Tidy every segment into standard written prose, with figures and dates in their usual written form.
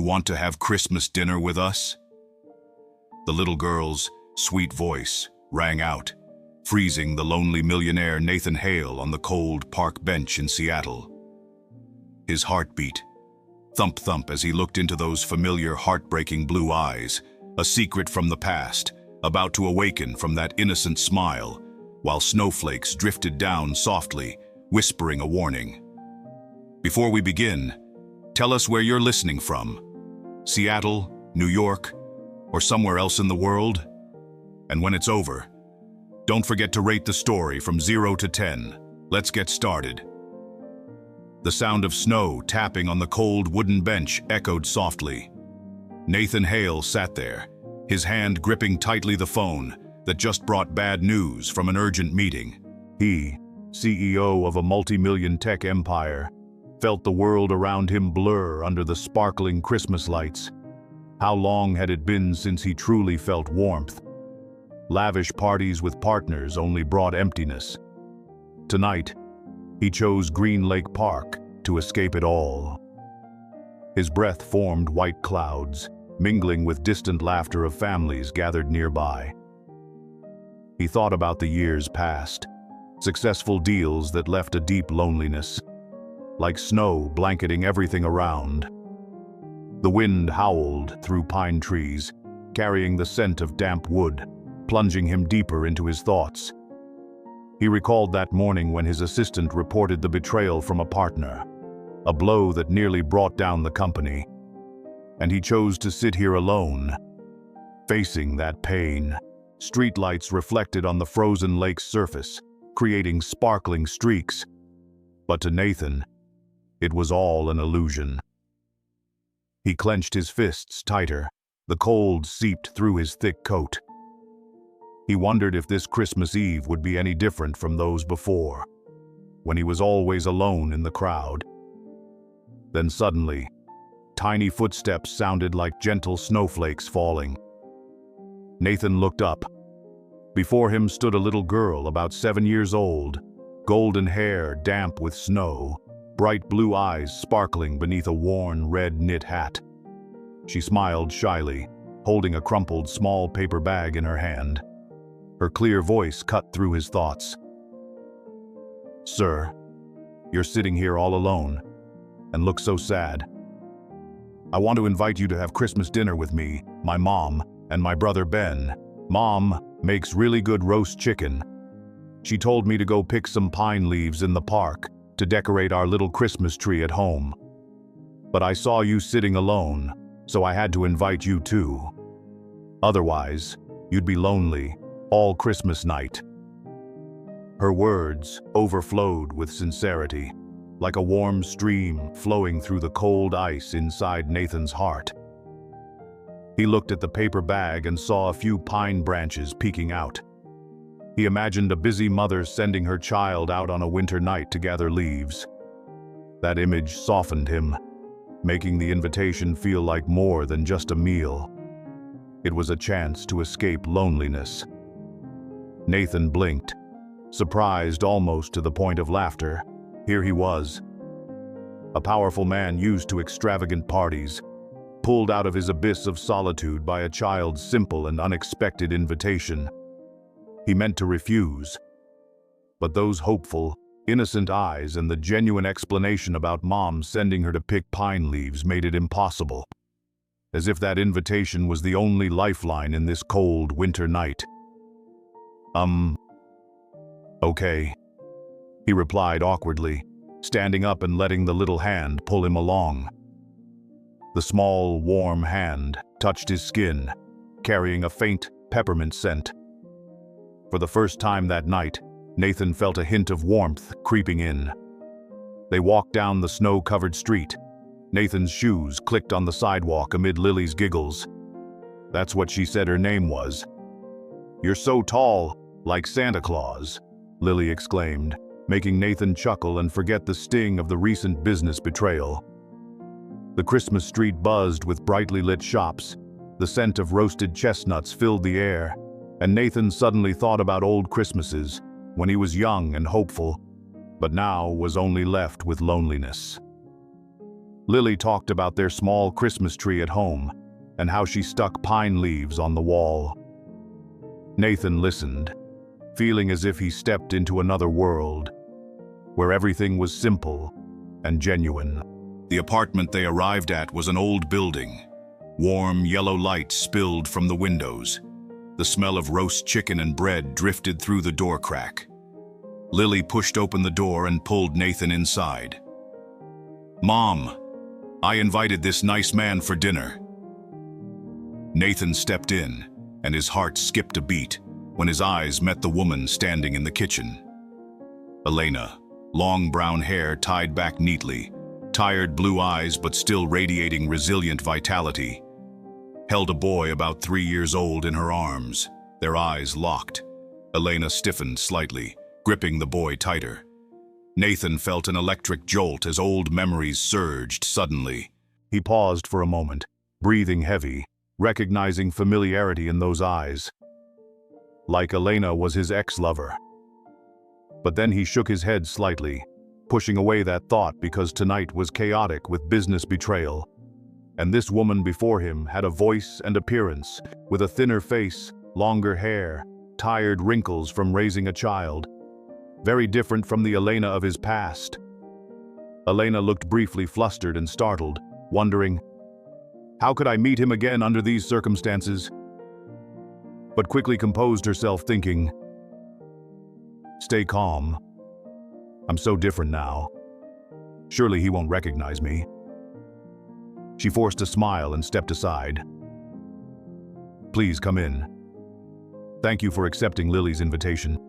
You want to have Christmas dinner with us?" The little girl's sweet voice rang out, freezing the lonely millionaire Nathan Hale on the cold park bench in Seattle. His heart beat, thump-thump, as he looked into those familiar, heartbreaking blue eyes, a secret from the past, about to awaken from that innocent smile, while snowflakes drifted down softly, whispering a warning. Before we begin, tell us where you're listening from. Seattle, New York, or somewhere else in the world? And when it's over, don't forget to rate the story from 0 to 10. Let's get started. The sound of snow tapping on the cold wooden bench echoed softly. Nathan Hale sat there, his hand gripping tightly the phone that just brought bad news from an urgent meeting. He, CEO of a multi-million tech empire, felt the world around him blur under the sparkling Christmas lights. How long had it been since he truly felt warmth? Lavish parties with partners only brought emptiness. Tonight, he chose Green Lake Park to escape it all. His breath formed white clouds, mingling with distant laughter of families gathered nearby. He thought about the years past, successful deals that left a deep loneliness, like snow blanketing everything around. The wind howled through pine trees, carrying the scent of damp wood, plunging him deeper into his thoughts. He recalled that morning when his assistant reported the betrayal from a partner, a blow that nearly brought down the company. And he chose to sit here alone, facing that pain. Streetlights reflected on the frozen lake's surface, creating sparkling streaks. But to Nathan, it was all an illusion. He clenched his fists tighter, the cold seeped through his thick coat. He wondered if this Christmas Eve would be any different from those before, when he was always alone in the crowd. Then suddenly, tiny footsteps sounded like gentle snowflakes falling. Nathan looked up. Before him stood a little girl about 7 years old, golden hair damp with snow, bright blue eyes sparkling beneath a worn red knit hat. She smiled shyly, holding a crumpled small paper bag in her hand. Her clear voice cut through his thoughts. "Sir, you're sitting here all alone, and look so sad. I want to invite you to have Christmas dinner with me, my mom, and my brother Ben. Mom makes really good roast chicken. She told me to go pick some pine leaves in the park to decorate our little Christmas tree at home. But I saw you sitting alone, so I had to invite you too. Otherwise, you'd be lonely all Christmas night." Her words overflowed with sincerity, like a warm stream flowing through the cold ice inside Nathan's heart. He looked at the paper bag and saw a few pine branches peeking out. He imagined a busy mother sending her child out on a winter night to gather leaves. That image softened him, making the invitation feel like more than just a meal. It was a chance to escape loneliness. Nathan blinked, surprised almost to the point of laughter. Here he was, a powerful man used to extravagant parties, pulled out of his abyss of solitude by a child's simple and unexpected invitation. He meant to refuse, but those hopeful, innocent eyes and the genuine explanation about Mom sending her to pick pine leaves made it impossible, as if that invitation was the only lifeline in this cold winter night. Okay," he replied awkwardly, standing up and letting the little hand pull him along. The small, warm hand touched his skin, carrying a faint peppermint scent. For the first time that night, Nathan felt a hint of warmth creeping in. They walked down the snow-covered street. Nathan's shoes clicked on the sidewalk amid Lily's giggles. That's what she said her name was. "You're so tall, like Santa Claus," Lily exclaimed, making Nathan chuckle and forget the sting of the recent business betrayal. The Christmas street buzzed with brightly lit shops. The scent of roasted chestnuts filled the air, and Nathan suddenly thought about old Christmases, when he was young and hopeful, but now was only left with loneliness. Lily talked about their small Christmas tree at home and how she stuck pine leaves on the wall. Nathan listened, feeling as if he stepped into another world, where everything was simple and genuine. The apartment they arrived at was an old building. Warm, yellow light spilled from the windows. The smell of roast chicken and bread drifted through the door crack. Lily pushed open the door and pulled Nathan inside. "Mom, I invited this nice man for dinner." Nathan stepped in, and his heart skipped a beat when his eyes met the woman standing in the kitchen. Elena, long brown hair tied back neatly, tired blue eyes but still radiating resilient vitality, held a boy about 3 years old in her arms, their eyes locked. Elena stiffened slightly, gripping the boy tighter. Nathan felt an electric jolt as old memories surged suddenly. He paused for a moment, breathing heavy, recognizing familiarity in those eyes. Like Elena was his ex-lover. But then he shook his head slightly, pushing away that thought because tonight was chaotic with business betrayal. And this woman before him had a voice and appearance, with a thinner face, longer hair, tired wrinkles from raising a child. Very different from the Elena of his past. Elena looked briefly flustered and startled, wondering, how could I meet him again under these circumstances? But quickly composed herself, thinking, stay calm. I'm so different now. Surely he won't recognize me. She forced a smile and stepped aside. Please come in. Thank you for accepting Lily's invitation.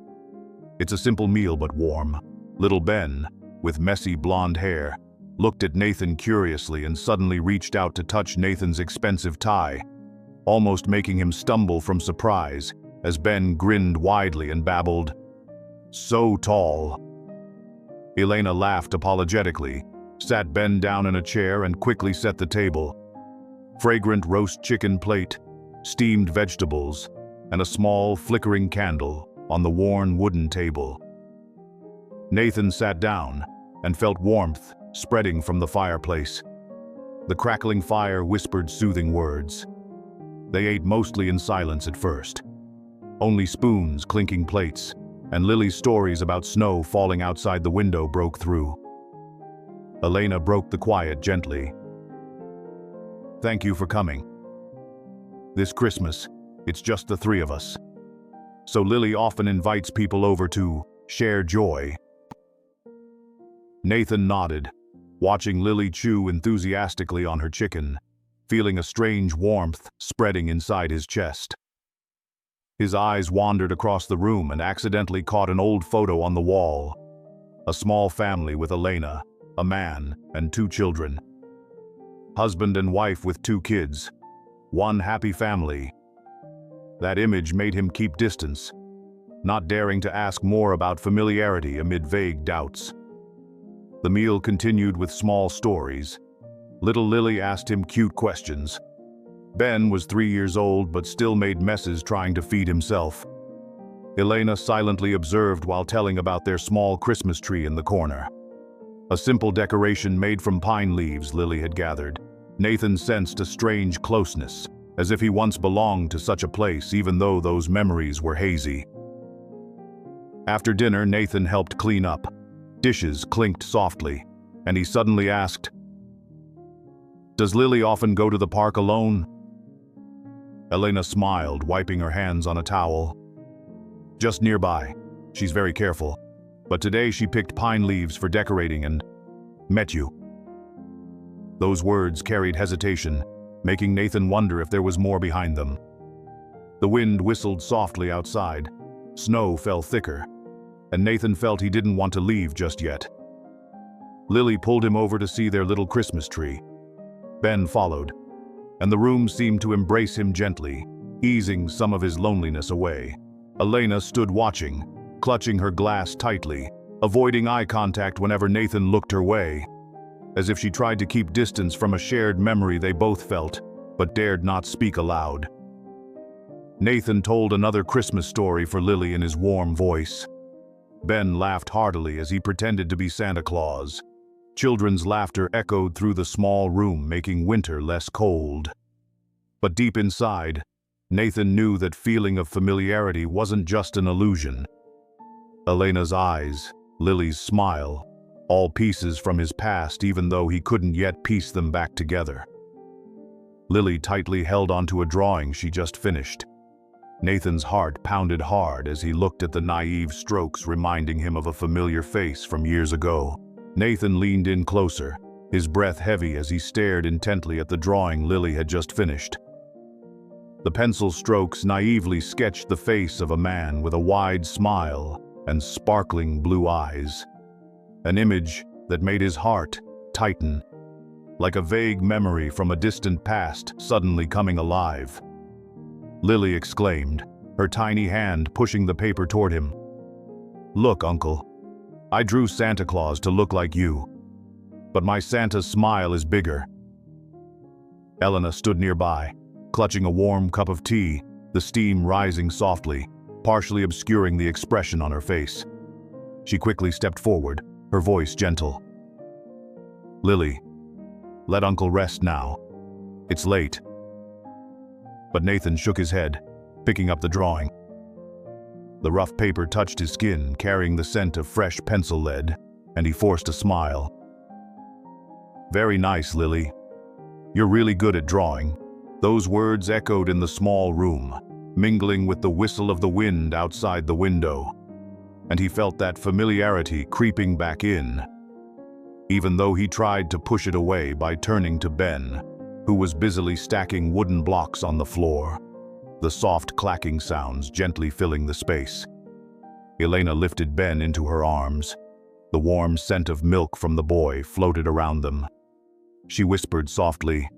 It's a simple meal but warm. Little Ben, with messy blonde hair, looked at Nathan curiously and suddenly reached out to touch Nathan's expensive tie, almost making him stumble from surprise as Ben grinned widely and babbled, "So tall." Elena laughed apologetically, sat Ben down in a chair and quickly set the table. Fragrant roast chicken plate, steamed vegetables, and a small flickering candle on the worn wooden table. Nathan sat down and felt warmth spreading from the fireplace. The crackling fire whispered soothing words. They ate mostly in silence at first. Only spoons clinking plates, and Lily's stories about snow falling outside the window broke through. Elena broke the quiet gently. Thank you for coming. This Christmas, it's just the three of us. So Lily often invites people over to share joy. Nathan nodded, watching Lily chew enthusiastically on her chicken, feeling a strange warmth spreading inside his chest. His eyes wandered across the room and accidentally caught an old photo on the wall. A small family with Elena, a man, and 2 children. Husband and wife with 2 kids. One happy family. That image made him keep distance, not daring to ask more about familiarity amid vague doubts. The meal continued with small stories. Little Lily asked him cute questions. Ben was 3 years old but still made messes trying to feed himself. Elena silently observed while telling about their small Christmas tree in the corner. A simple decoration made from pine leaves Lily had gathered. Nathan sensed a strange closeness, as if he once belonged to such a place even though those memories were hazy. After dinner, Nathan helped clean up. Dishes clinked softly, and he suddenly asked, "Does Lily often go to the park alone?" Elena smiled, wiping her hands on a towel. "Just nearby. She's very careful. But today she picked pine leaves for decorating and met you." Those words carried hesitation, making Nathan wonder if there was more behind them. The wind whistled softly outside. Snow fell thicker, and Nathan felt he didn't want to leave just yet. Lily pulled him over to see their little Christmas tree. Ben followed, and the room seemed to embrace him gently, easing some of his loneliness away. Elena stood watching, clutching her glass tightly, avoiding eye contact whenever Nathan looked her way, as if she tried to keep distance from a shared memory they both felt, but dared not speak aloud. Nathan told another Christmas story for Lily in his warm voice. Ben laughed heartily as he pretended to be Santa Claus. Children's laughter echoed through the small room, making winter less cold. But deep inside, Nathan knew that feeling of familiarity wasn't just an illusion. Elena's eyes, Lily's smile, all pieces from his past even though he couldn't yet piece them back together. Lily tightly held onto a drawing she just finished. Nathan's heart pounded hard as he looked at the naive strokes reminding him of a familiar face from years ago. Nathan leaned in closer, his breath heavy as he stared intently at the drawing Lily had just finished. The pencil strokes naively sketched the face of a man with a wide smile and sparkling blue eyes. An image that made his heart tighten, like a vague memory from a distant past suddenly coming alive. Lily exclaimed, her tiny hand pushing the paper toward him. "Look, Uncle. I drew Santa Claus to look like you. But my Santa's smile is bigger." Elena stood nearby, clutching a warm cup of tea, the steam rising softly, partially obscuring the expression on her face. She quickly stepped forward, her voice gentle. "Lily, let Uncle rest now. It's late." But Nathan shook his head, picking up the drawing. The rough paper touched his skin, carrying the scent of fresh pencil lead, and he forced a smile. "Very nice, Lily. You're really good at drawing." Those words echoed in the small room, mingling with the whistle of the wind outside the window, and he felt that familiarity creeping back in, even though he tried to push it away by turning to Ben, who was busily stacking wooden blocks on the floor, the soft clacking sounds gently filling the space. Elena lifted Ben into her arms. The warm scent of milk from the boy floated around them. She whispered softly,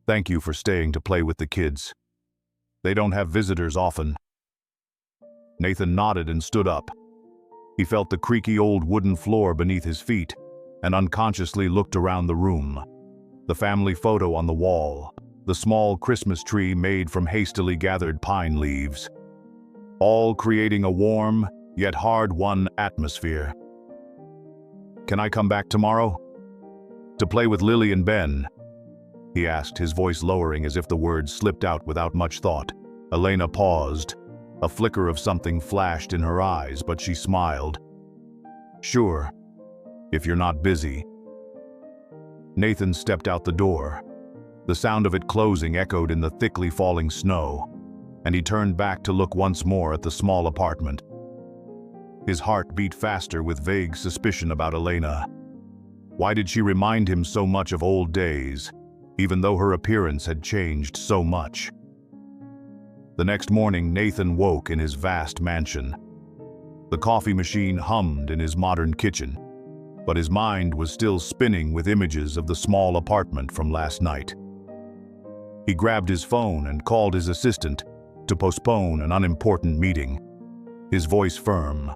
"Thank you for staying to play with the kids. They don't have visitors often." Nathan nodded and stood up. He felt the creaky old wooden floor beneath his feet and unconsciously looked around the room. The family photo on the wall, the small Christmas tree made from hastily gathered pine leaves, all creating a warm, yet hard-won atmosphere. "Can I come back tomorrow? To play with Lily and Ben?" he asked, his voice lowering as if the words slipped out without much thought. Elena paused. A flicker of something flashed in her eyes, but she smiled. "Sure, if you're not busy." Nathan stepped out the door. The sound of it closing echoed in the thickly falling snow, and he turned back to look once more at the small apartment. His heart beat faster with vague suspicion about Elena. Why did she remind him so much of old days, even though her appearance had changed so much? The next morning, Nathan woke in his vast mansion. The coffee machine hummed in his modern kitchen, but his mind was still spinning with images of the small apartment from last night. He grabbed his phone and called his assistant to postpone an unimportant meeting, his voice firm.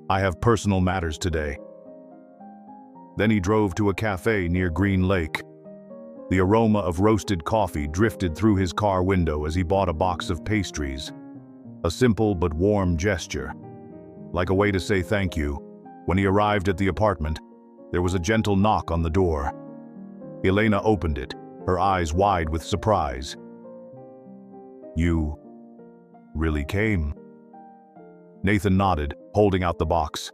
"I have personal matters today." Then he drove to a cafe near Green Lake. The aroma of roasted coffee drifted through his car window as he bought a box of pastries. A simple but warm gesture, like a way to say thank you. When he arrived at the apartment, there was a gentle knock on the door. Elena opened it, her eyes wide with surprise. "You really came?" Nathan nodded, holding out the box.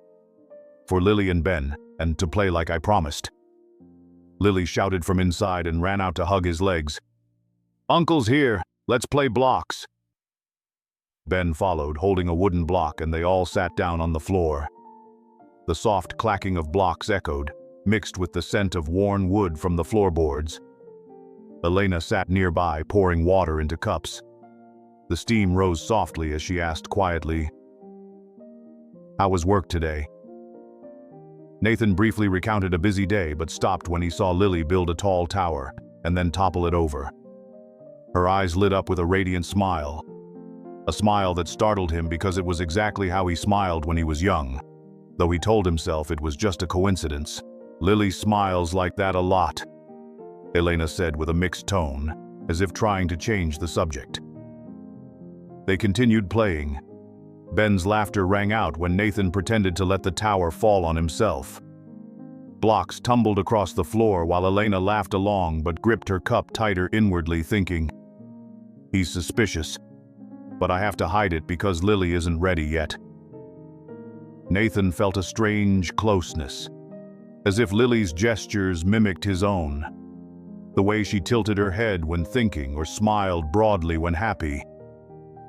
"For Lily and Ben, and to play like I promised." Lily shouted from inside and ran out to hug his legs. "Uncle's here, let's play blocks." Ben followed, holding a wooden block, and they all sat down on the floor. The soft clacking of blocks echoed, mixed with the scent of worn wood from the floorboards. Elena sat nearby, pouring water into cups. The steam rose softly as she asked quietly, "How was work today?" Nathan briefly recounted a busy day, but stopped when he saw Lily build a tall tower and then topple it over. Her eyes lit up with a radiant smile, a smile that startled him because it was exactly how he smiled when he was young, though he told himself it was just a coincidence. "Lily smiles like that a lot," Elena said with a mixed tone, as if trying to change the subject. They continued playing, Ben's laughter rang out when Nathan pretended to let the tower fall on himself. Blocks tumbled across the floor while Elena laughed along but gripped her cup tighter inwardly, thinking, "He's suspicious, but I have to hide it because Lily isn't ready yet." Nathan felt a strange closeness, as if Lily's gestures mimicked his own. The way she tilted her head when thinking or smiled broadly when happy.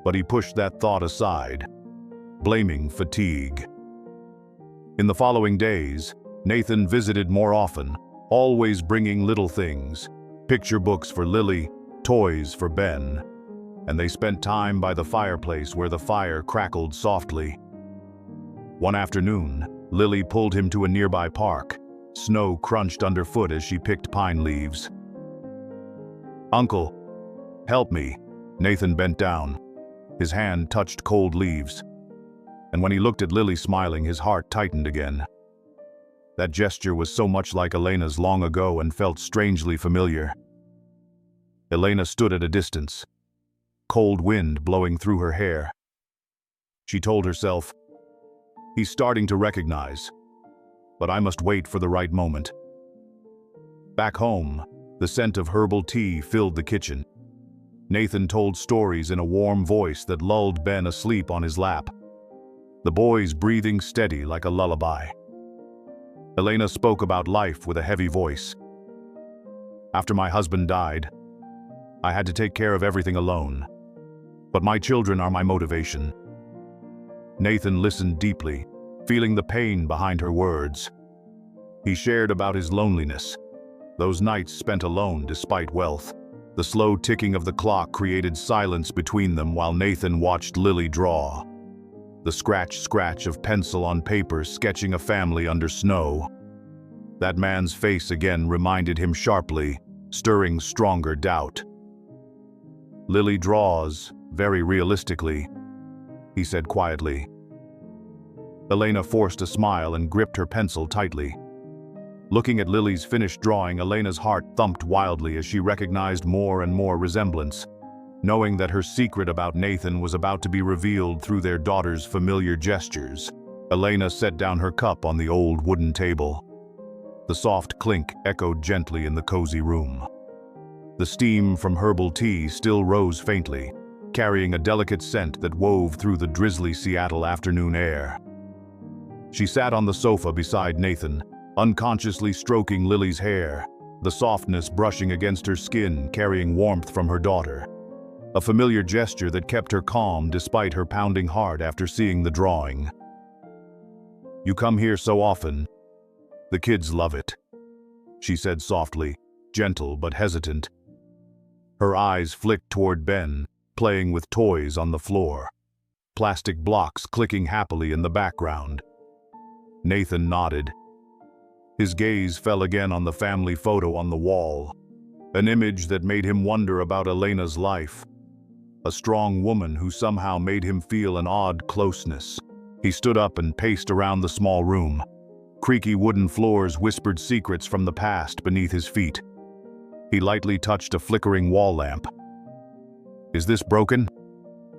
But he pushed that thought aside, blaming fatigue. In the following days, Nathan visited more often, always bringing little things, picture books for Lily, toys for Ben, and they spent time by the fireplace where the fire crackled softly. One afternoon, Lily pulled him to a nearby park. Snow crunched underfoot as she picked pine leaves. "Uncle, help me." Nathan bent down. His hand touched cold leaves. And when he looked at Lily smiling, his heart tightened again. That gesture was so much like Elena's long ago and felt strangely familiar. Elena stood at a distance, cold wind blowing through her hair. She told herself, "He's starting to recognize, but I must wait for the right moment." Back home, the scent of herbal tea filled the kitchen. Nathan told stories in a warm voice that lulled Ben asleep on his lap, the boys breathing steady like a lullaby. Elena spoke about life with a heavy voice. "After my husband died, I had to take care of everything alone, but my children are my motivation." Nathan listened deeply, feeling the pain behind her words. He shared about his loneliness, those nights spent alone despite wealth. The slow ticking of the clock created silence between them while Nathan watched Lily draw. The scratch of pencil on paper sketching a family under snow. That man's face again reminded him sharply, stirring stronger doubt. "Lily draws very realistically," he said quietly. Elena forced a smile and gripped her pencil tightly. Looking at Lily's finished drawing, Elena's heart thumped wildly as she recognized more and more resemblance, knowing that her secret about Nathan was about to be revealed through their daughter's familiar gestures. Elena set down her cup on the old wooden table. The soft clink echoed gently in the cozy room. The steam from herbal tea still rose faintly, carrying a delicate scent that wove through the drizzly Seattle afternoon air. She sat on the sofa beside Nathan, unconsciously stroking Lily's hair, the softness brushing against her skin, carrying warmth from her daughter. A familiar gesture that kept her calm despite her pounding heart after seeing the drawing. "You come here so often. The kids love it," she said softly, gentle but hesitant. Her eyes flicked toward Ben, playing with toys on the floor, plastic blocks clicking happily in the background. Nathan nodded. His gaze fell again on the family photo on the wall, an image that made him wonder about Elena's life. A strong woman who somehow made him feel an odd closeness. He stood up and paced around the small room. Creaky wooden floors whispered secrets from the past beneath his feet. He lightly touched a flickering wall lamp. "Is this broken?"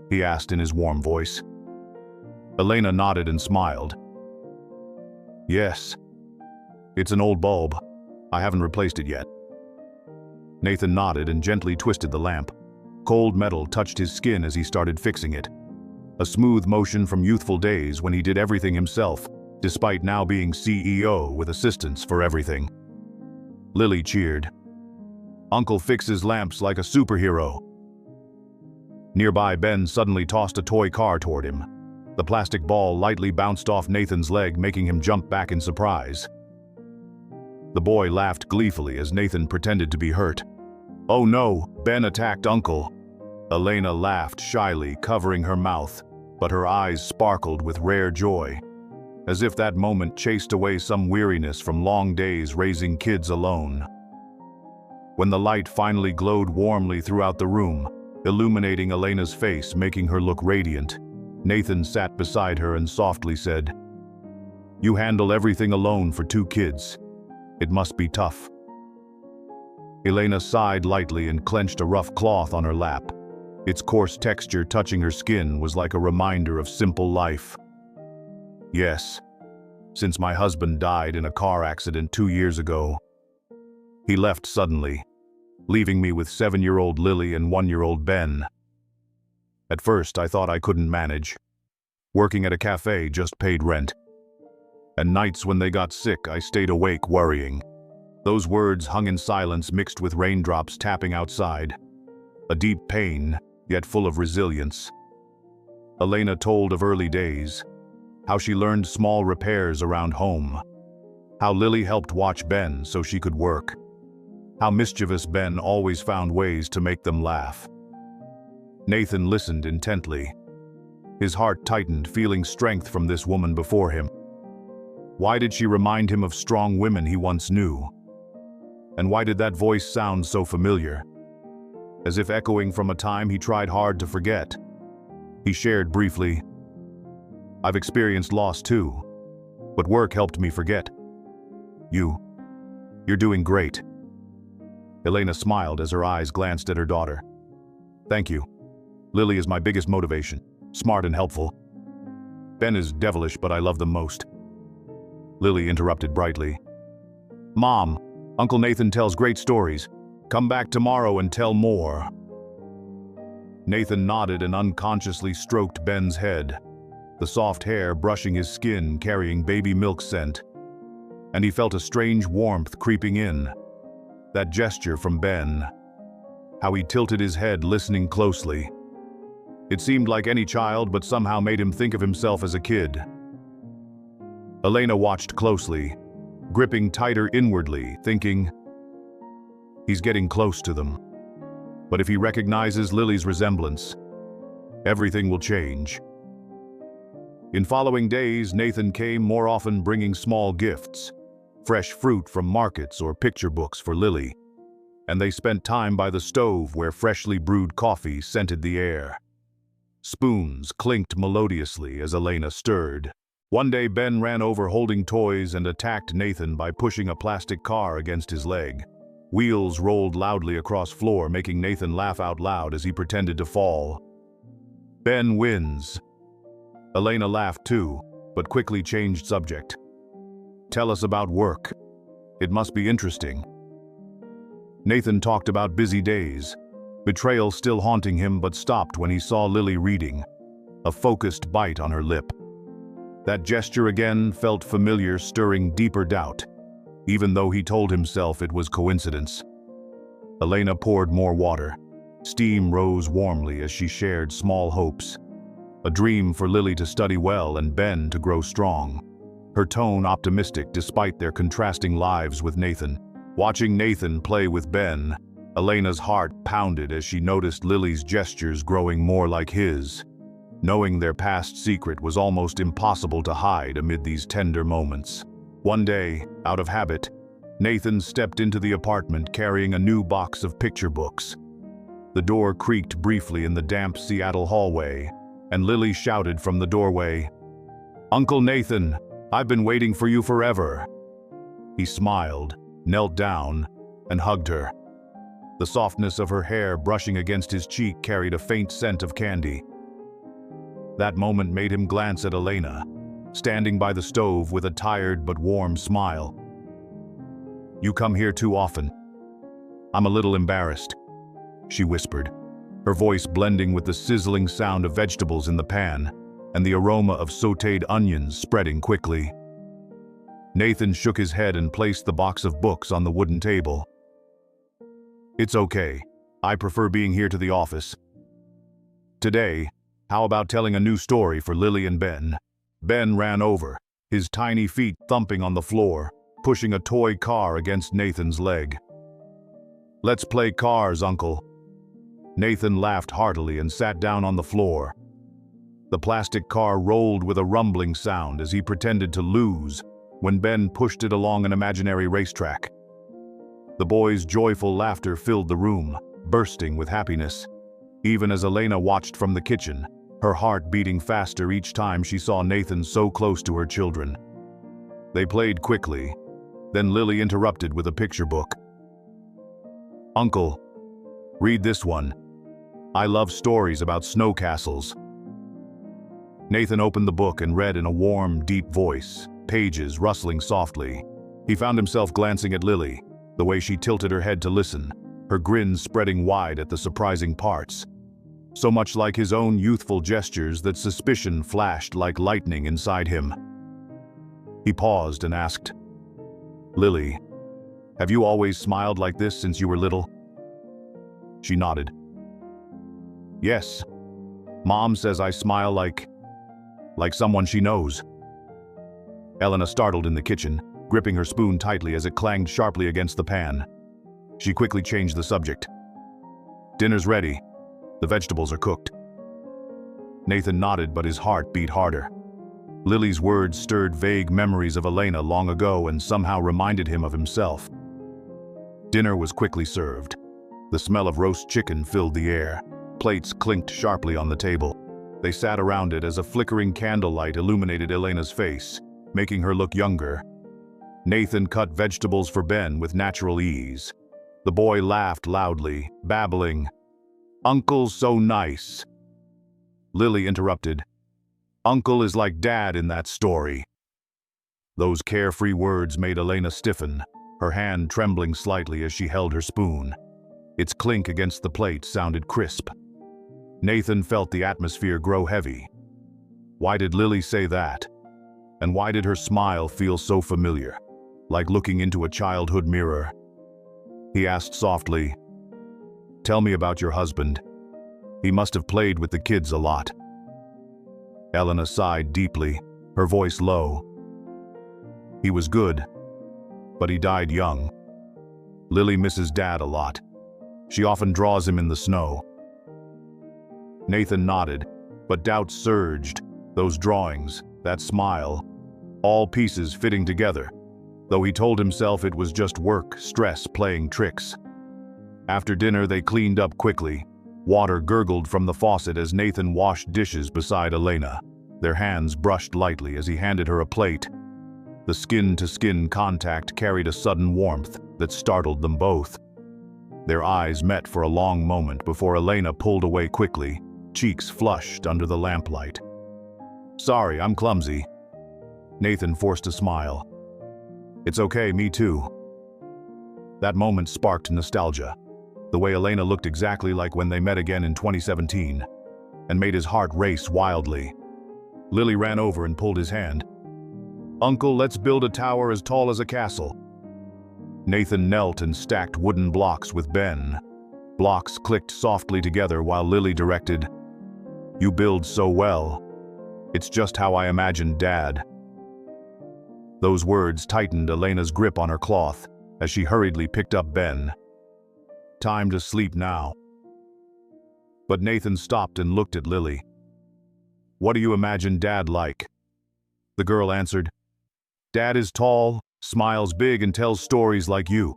he asked in his warm voice. Elena nodded and smiled. "Yes. It's an old bulb. I haven't replaced it yet." Nathan nodded and gently twisted the lamp. Cold metal touched his skin as he started fixing it. A smooth motion from youthful days when he did everything himself, despite now being CEO with assistants for everything. Lily cheered. "Uncle fixes lamps like a superhero." Nearby, Ben suddenly tossed a toy car toward him. The plastic ball lightly bounced off Nathan's leg, making him jump back in surprise. The boy laughed gleefully as Nathan pretended to be hurt. "Oh no, Ben attacked Uncle." Elena laughed shyly, covering her mouth, but her eyes sparkled with rare joy, as if that moment chased away some weariness from long days raising kids alone. When the light finally glowed warmly throughout the room, illuminating Elena's face, making her look radiant, Nathan sat beside her and softly said, "You handle everything alone for 2 kids. It must be tough." Elena sighed lightly and clenched a rough cloth on her lap. Its coarse texture touching her skin was like a reminder of simple life. Yes, since my husband died in a car accident 2 years ago. He left suddenly, leaving me with 7-year-old Lily and 1-year-old Ben. At first, I thought I couldn't manage. Working at a cafe just paid rent. And nights when they got sick, I stayed awake worrying. Those words hung in silence mixed with raindrops tapping outside. A deep pain, yet full of resilience. Elena told of early days, how she learned small repairs around home, how Lily helped watch Ben so she could work, how mischievous Ben always found ways to make them laugh. Nathan listened intently. His heart tightened, feeling strength from this woman before him. Why did she remind him of strong women he once knew? And why did that voice sound so familiar? As if echoing from a time he tried hard to forget. He shared briefly, "I've experienced loss too, but work helped me forget. You're doing great." Elena smiled as her eyes glanced at her daughter. "Thank you. Lily is my biggest motivation, smart and helpful. Ben is devilish, but I love them most." Lily interrupted brightly. "Mom, Uncle Nathan tells great stories. Come back tomorrow and tell more." Nathan nodded and unconsciously stroked Ben's head, the soft hair brushing his skin carrying baby milk scent. And he felt a strange warmth creeping in. That gesture from Ben, how he tilted his head listening closely. It seemed like any child, but somehow made him think of himself as a kid. Elena watched closely, gripping tighter inwardly, thinking, he's getting close to them. But if he recognizes Lily's resemblance, everything will change. In following days, Nathan came more often bringing small gifts, fresh fruit from markets or picture books for Lily. And they spent time by the stove where freshly brewed coffee scented the air. Spoons clinked melodiously as Elena stirred. One day Ben ran over holding toys and attacked Nathan by pushing a plastic car against his leg. Wheels rolled loudly across floor, making Nathan laugh out loud as he pretended to fall. "Ben wins." Elena laughed too, but quickly changed subject. "Tell us about work. It must be interesting." Nathan talked about busy days, betrayal still haunting him, but stopped when he saw Lily reading, a focused bite on her lip. That gesture again felt familiar, stirring deeper doubt, even though he told himself it was coincidence. Elena poured more water. Steam rose warmly as she shared small hopes. A dream for Lily to study well and Ben to grow strong. Her tone optimistic despite their contrasting lives with Nathan. Watching Nathan play with Ben, Elena's heart pounded as she noticed Lily's gestures growing more like his. Knowing their past secret was almost impossible to hide amid these tender moments. One day, out of habit, Nathan stepped into the apartment carrying a new box of picture books. The door creaked briefly in the damp Seattle hallway, and Lily shouted from the doorway, "Uncle Nathan, I've been waiting for you forever." He smiled, knelt down, and hugged her. The softness of her hair brushing against his cheek carried a faint scent of candy. That moment made him glance at Elena, standing by the stove with a tired but warm smile. "You come here too often. I'm a little embarrassed," she whispered, her voice blending with the sizzling sound of vegetables in the pan and the aroma of sautéed onions spreading quickly. Nathan shook his head and placed the box of books on the wooden table. "It's okay. I prefer being here to the office. Today, how about telling a new story for Lily and Ben?" Ben ran over, his tiny feet thumping on the floor, pushing a toy car against Nathan's leg. "Let's play cars, Uncle." Nathan laughed heartily and sat down on the floor. The plastic car rolled with a rumbling sound as he pretended to lose when Ben pushed it along an imaginary racetrack. The boys' joyful laughter filled the room, bursting with happiness. Even as Elena watched from the kitchen, her heart beating faster each time she saw Nathan so close to her children. They played quickly, then Lily interrupted with a picture book. "Uncle, read this one." I love stories about snow castles. Nathan opened the book and read in a warm, deep voice, pages rustling softly. He found himself glancing at Lily, the way she tilted her head to listen, her grin spreading wide at the surprising parts. So much like his own youthful gestures that suspicion flashed like lightning inside him. He paused and asked, "Lily, have you always smiled like this since you were little?" She nodded. "Yes. Mom says I smile like someone she knows." Elena startled in the kitchen, gripping her spoon tightly as it clanged sharply against the pan. She quickly changed the subject. "Dinner's ready. The vegetables are cooked." Nathan nodded, but his heart beat harder. Lily's words stirred vague memories of Elena long ago and somehow reminded him of himself. Dinner was quickly served. The smell of roast chicken filled the air. Plates clinked sharply on the table. They sat around it as a flickering candlelight illuminated Elena's face, making her look younger. Nathan cut vegetables for Ben with natural ease. The boy laughed loudly, babbling, "Uncle's so nice." Lily interrupted, "Uncle is like Dad in that story." Those carefree words made Elena stiffen, her hand trembling slightly as she held her spoon. Its clink against the plate sounded crisp. Nathan felt the atmosphere grow heavy. Why did Lily say that? And why did her smile feel so familiar, like looking into a childhood mirror? He asked softly, "Tell me about your husband. He must have played with the kids a lot." Elena sighed deeply, her voice low. "He was good, but he died young. Lily misses Dad a lot. She often draws him in the snow." Nathan nodded, but doubt surged. Those drawings, that smile, all pieces fitting together, though he told himself it was just work, stress playing tricks. After dinner, they cleaned up quickly. Water gurgled from the faucet as Nathan washed dishes beside Elena. Their hands brushed lightly as he handed her a plate. The skin-to-skin contact carried a sudden warmth that startled them both. Their eyes met for a long moment before Elena pulled away quickly, cheeks flushed under the lamplight. "Sorry, I'm clumsy." Nathan forced a smile. "It's okay, me too." That moment sparked nostalgia, the way Elena looked exactly like when they met again in 2017, and made his heart race wildly. Lily ran over and pulled his hand. "Uncle, let's build a tower as tall as a castle." Nathan knelt and stacked wooden blocks with Ben. Blocks clicked softly together while Lily directed, "You build so well. It's just how I imagined Dad." Those words tightened Elena's grip on her cloth as she hurriedly picked up Ben. Time to sleep now. But Nathan stopped and looked at Lily. "What do you imagine Dad like?" The girl answered, "Dad is tall, smiles big, and tells stories like you."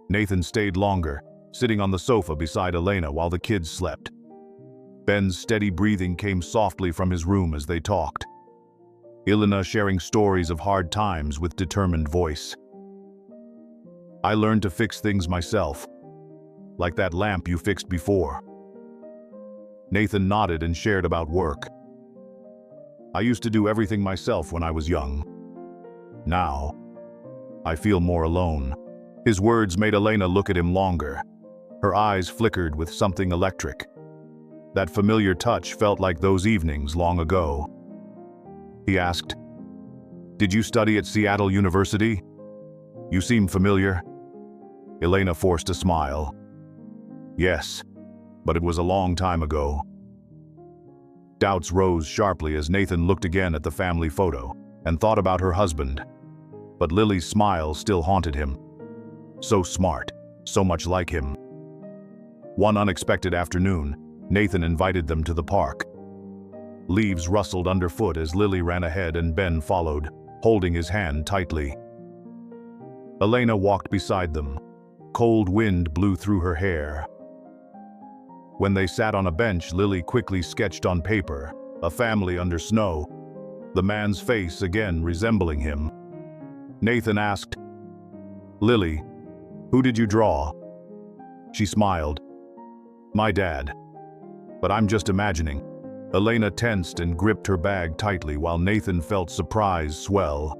Nathan stayed longer, sitting on the sofa beside Elena while the kids slept. Ben's steady breathing came softly from his room as they talked. Elena sharing stories of hard times with determined voice. "I learned to fix things myself, like that lamp you fixed before." Nathan nodded and shared about work. "I used to do everything myself when I was young. Now, I feel more alone." His words made Elena look at him longer. Her eyes flickered with something electric. That familiar touch felt like those evenings long ago. He asked, "Did you study at Seattle University? You seem familiar." Elena forced a smile. "Yes, but it was a long time ago." Doubts rose sharply as Nathan looked again at the family photo and thought about her husband. But Lily's smile still haunted him. So smart, so much like him. One unexpected afternoon, Nathan invited them to the park. Leaves rustled underfoot as Lily ran ahead and Ben followed, holding his hand tightly. Elena walked beside them. Cold wind blew through her hair. When they sat on a bench, Lily quickly sketched on paper, a family under snow, the man's face again resembling him. Nathan asked, "Lily, who did you draw?" She smiled. My dad. But I'm just imagining. Elena tensed and gripped her bag tightly while Nathan felt surprise swell.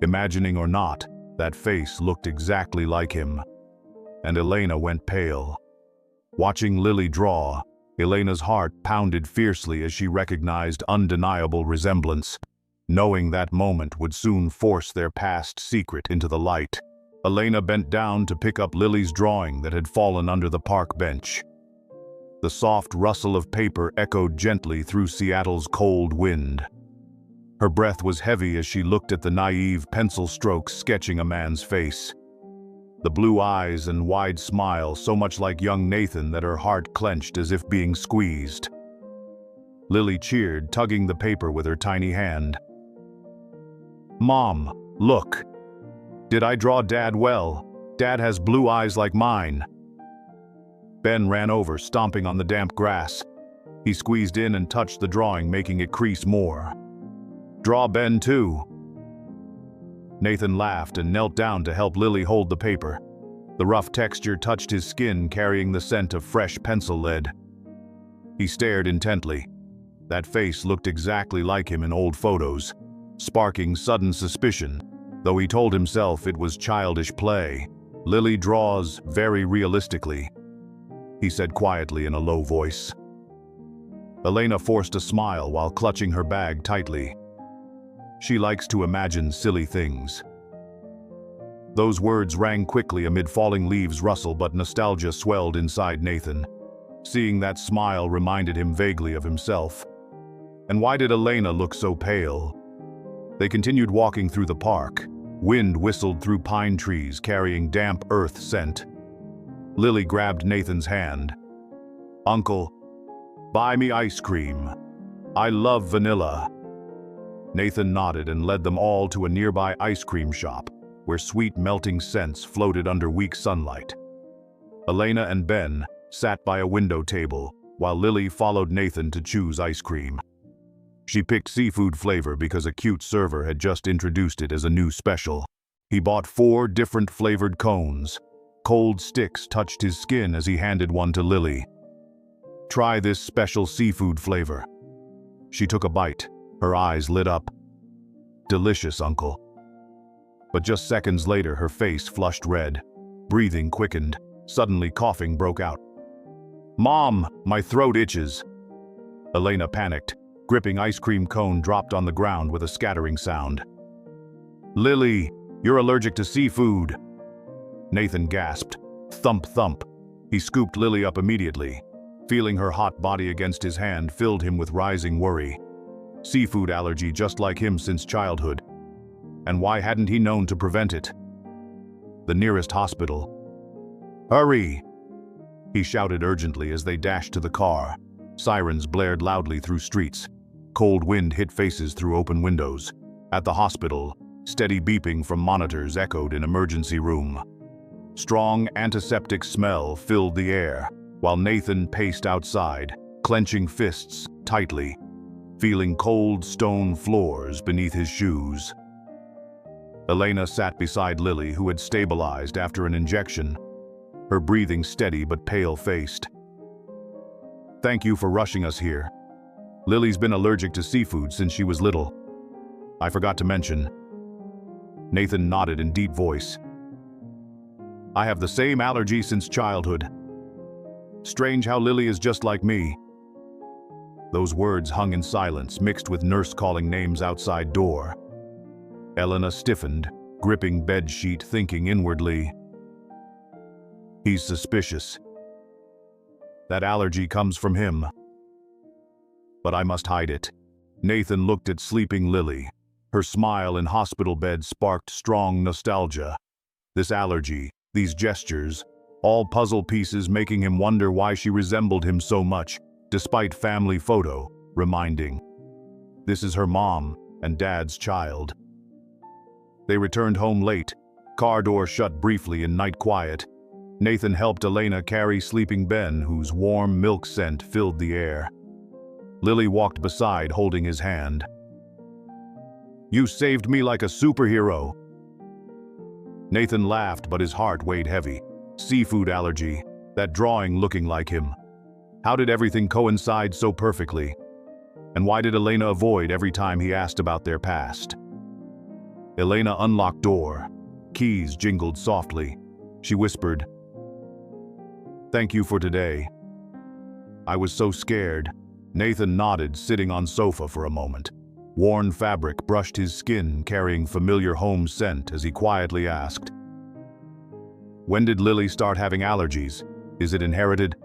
Imagining or not, that face looked exactly like him. And Elena went pale. Watching Lily draw, Elena's heart pounded fiercely as she recognized undeniable resemblance. Knowing that moment would soon force their past secret into the light, Elena bent down to pick up Lily's drawing that had fallen under the park bench. The soft rustle of paper echoed gently through Seattle's cold wind. Her breath was heavy as she looked at the naive pencil strokes sketching a man's face. The blue eyes and wide smile so much like young Nathan that her heart clenched as if being squeezed. Lily cheered, tugging the paper with her tiny hand. "Mom, look. Did I draw Dad well? Dad has blue eyes like mine." Ben ran over, stomping on the damp grass. He squeezed in and touched the drawing, making it crease more. "Draw Ben too." Nathan laughed and knelt down to help Lily hold the paper. The rough texture touched his skin, carrying the scent of fresh pencil lead. He stared intently. That face looked exactly like him in old photos, sparking sudden suspicion, though he told himself it was childish play. "Lily draws very realistically," he said quietly in a low voice. Elena forced a smile while clutching her bag tightly. She likes to imagine silly things. Those words rang quickly amid falling leaves rustle, but nostalgia swelled inside Nathan. Seeing that smile reminded him vaguely of himself. And why did Elena look so pale? They continued walking through the park. Wind whistled through pine trees, carrying damp earth scent. Lily grabbed Nathan's hand. "Uncle, buy me ice cream. I love vanilla." Nathan nodded and led them all to a nearby ice cream shop, where sweet melting scents floated under weak sunlight. Elena and Ben sat by a window table, while Lily followed Nathan to choose ice cream. She picked seafood flavor because a cute server had just introduced it as a new special. He bought 4 different flavored cones. Cold sticks touched his skin as he handed one to Lily. "Try this special seafood flavor." She took a bite. Her eyes lit up. "Delicious, Uncle." But just seconds later, her face flushed red. Breathing quickened. Suddenly, coughing broke out. "Mom, my throat itches." Elena panicked. Gripping ice cream cone dropped on the ground with a scattering sound. "Lily, you're allergic to seafood." Nathan gasped. Thump, thump. He scooped Lily up immediately. Feeling her hot body against his hand filled him with rising worry. Seafood allergy just like him since childhood. And why hadn't he known to prevent it? The nearest hospital. "Hurry!" he shouted urgently as they dashed to the car. Sirens blared loudly through streets. Cold wind hit faces through open windows. At the hospital, steady beeping from monitors echoed in emergency room. Strong antiseptic smell filled the air, while Nathan paced outside, clenching fists tightly, feeling cold stone floors beneath his shoes. Elena sat beside Lily, who had stabilized after an injection, her breathing steady but pale-faced. "Thank you for rushing us here. Lily's been allergic to seafood since she was little. I forgot to mention." Nathan nodded in deep voice. "I have the same allergy since childhood. Strange how Lily is just like me." Those words hung in silence, mixed with nurse calling names outside door. Elena stiffened, gripping bed sheet, thinking inwardly, "He's suspicious. That allergy comes from him. But I must hide it." Nathan looked at sleeping Lily. Her smile in hospital bed sparked strong nostalgia. This allergy, these gestures, all puzzle pieces making him wonder why she resembled him so much, despite family photo reminding. This is her mom and Dad's child. They returned home late. Car door shut briefly in night quiet. Nathan helped Elena carry sleeping Ben, whose warm milk scent filled the air. Lily walked beside, holding his hand. "You saved me like a superhero." Nathan laughed, but his heart weighed heavy. Seafood allergy, that drawing looking like him. How did everything coincide so perfectly? And why did Elena avoid every time he asked about their past? Elena unlocked door. Keys jingled softly. She whispered, "Thank you for today. I was so scared." Nathan nodded, sitting on sofa for a moment. Worn fabric brushed his skin, carrying familiar home scent as he quietly asked, "When did Lily start having allergies? Is it inherited?"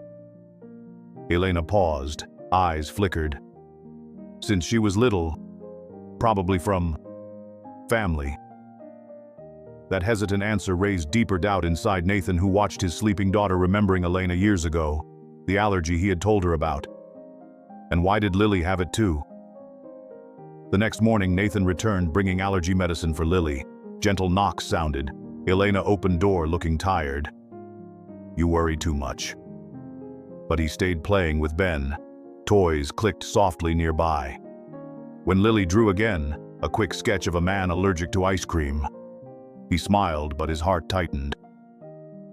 Elena paused, eyes flickered. "Since she was little, probably from family." That hesitant answer raised deeper doubt inside Nathan, who watched his sleeping daughter, remembering Elena years ago, the allergy he had told her about. And why did Lily have it too? The next morning, Nathan returned, bringing allergy medicine for Lily. Gentle knocks sounded. Elena opened door, looking tired. "You worry too much." But he stayed playing with Ben. Toys clicked softly nearby. When Lily drew again, a quick sketch of a man allergic to ice cream. He smiled, but his heart tightened.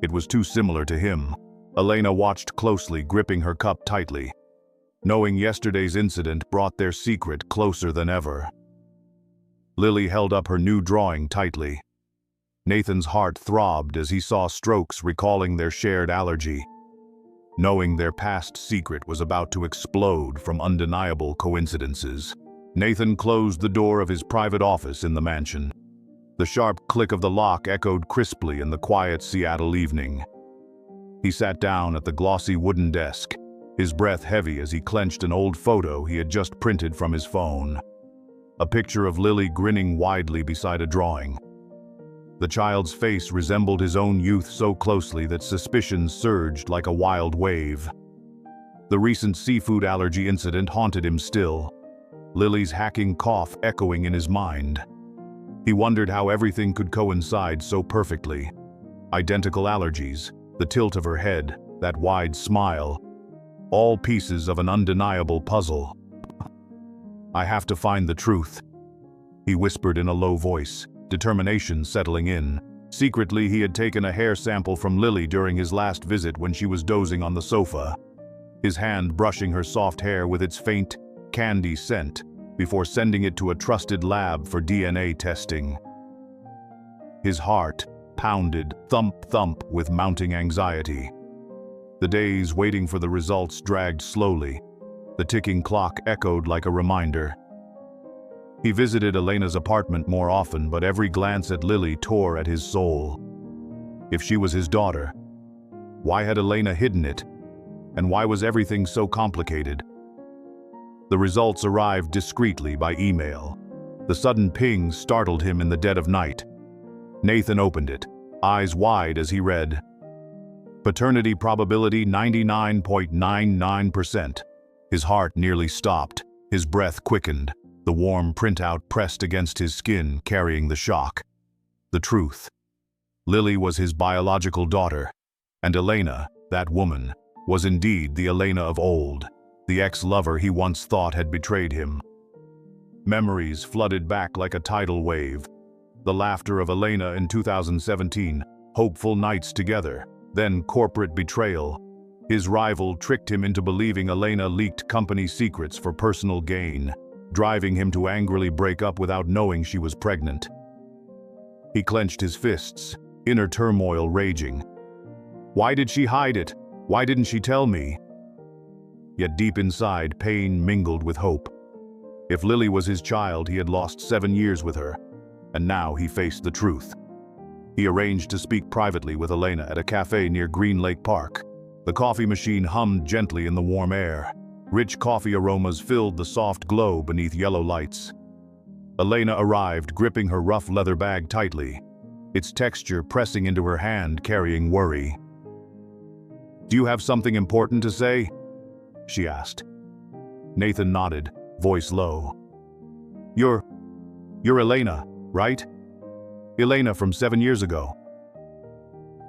It was too similar to him. Elena watched closely, gripping her cup tightly. Knowing yesterday's incident brought their secret closer than ever. Lily held up her new drawing tightly. Nathan's heart throbbed as he saw strokes recalling their shared allergy. Knowing their past secret was about to explode from undeniable coincidences, Nathan closed the door of his private office in the mansion. The sharp click of the lock echoed crisply in the quiet Seattle evening. He sat down at the glossy wooden desk, his breath heavy as he clenched an old photo he had just printed from his phone. A picture of Lily grinning widely beside a drawing. The child's face resembled his own youth so closely that suspicions surged like a wild wave. The recent seafood allergy incident haunted him still, Lily's hacking cough echoing in his mind. He wondered how everything could coincide so perfectly. Identical allergies, the tilt of her head, that wide smile, all pieces of an undeniable puzzle. "I have to find the truth," he whispered in a low voice, determination settling in. Secretly, he had taken a hair sample from Lily during his last visit when she was dozing on the sofa, his hand brushing her soft hair with its faint, candy scent before sending it to a trusted lab for DNA testing. His heart pounded thump-thump with mounting anxiety. The days waiting for the results dragged slowly. The ticking clock echoed like a reminder. He visited Elena's apartment more often, but every glance at Lily tore at his soul. If she was his daughter, why had Elena hidden it? And why was everything so complicated? The results arrived discreetly by email. The sudden ping startled him in the dead of night. Nathan opened it, eyes wide as he read, "Paternity probability 99.99%. His heart nearly stopped, his breath quickened. The warm printout pressed against his skin, carrying the shock. The truth. Lily was his biological daughter, and Elena, that woman, was indeed the Elena of old, the ex-lover he once thought had betrayed him. Memories flooded back like a tidal wave. The laughter of Elena in 2017, hopeful nights together, then corporate betrayal. His rival tricked him into believing Elena leaked company secrets for personal gain, driving him to angrily break up without knowing she was pregnant. He clenched his fists, inner turmoil raging. Why did she hide it? Why didn't she tell me? Yet deep inside, pain mingled with hope. If Lily was his child, he had lost 7 years with her, and now he faced the truth. He arranged to speak privately with Elena at a cafe near Green Lake Park. The coffee machine hummed gently in the warm air. Rich coffee aromas filled the soft glow beneath yellow lights. Elena arrived, gripping her rough leather bag tightly, its texture pressing into her hand, carrying worry. "Do you have something important to say?" she asked. Nathan nodded, voice low. You're Elena, right? Elena from 7 years ago."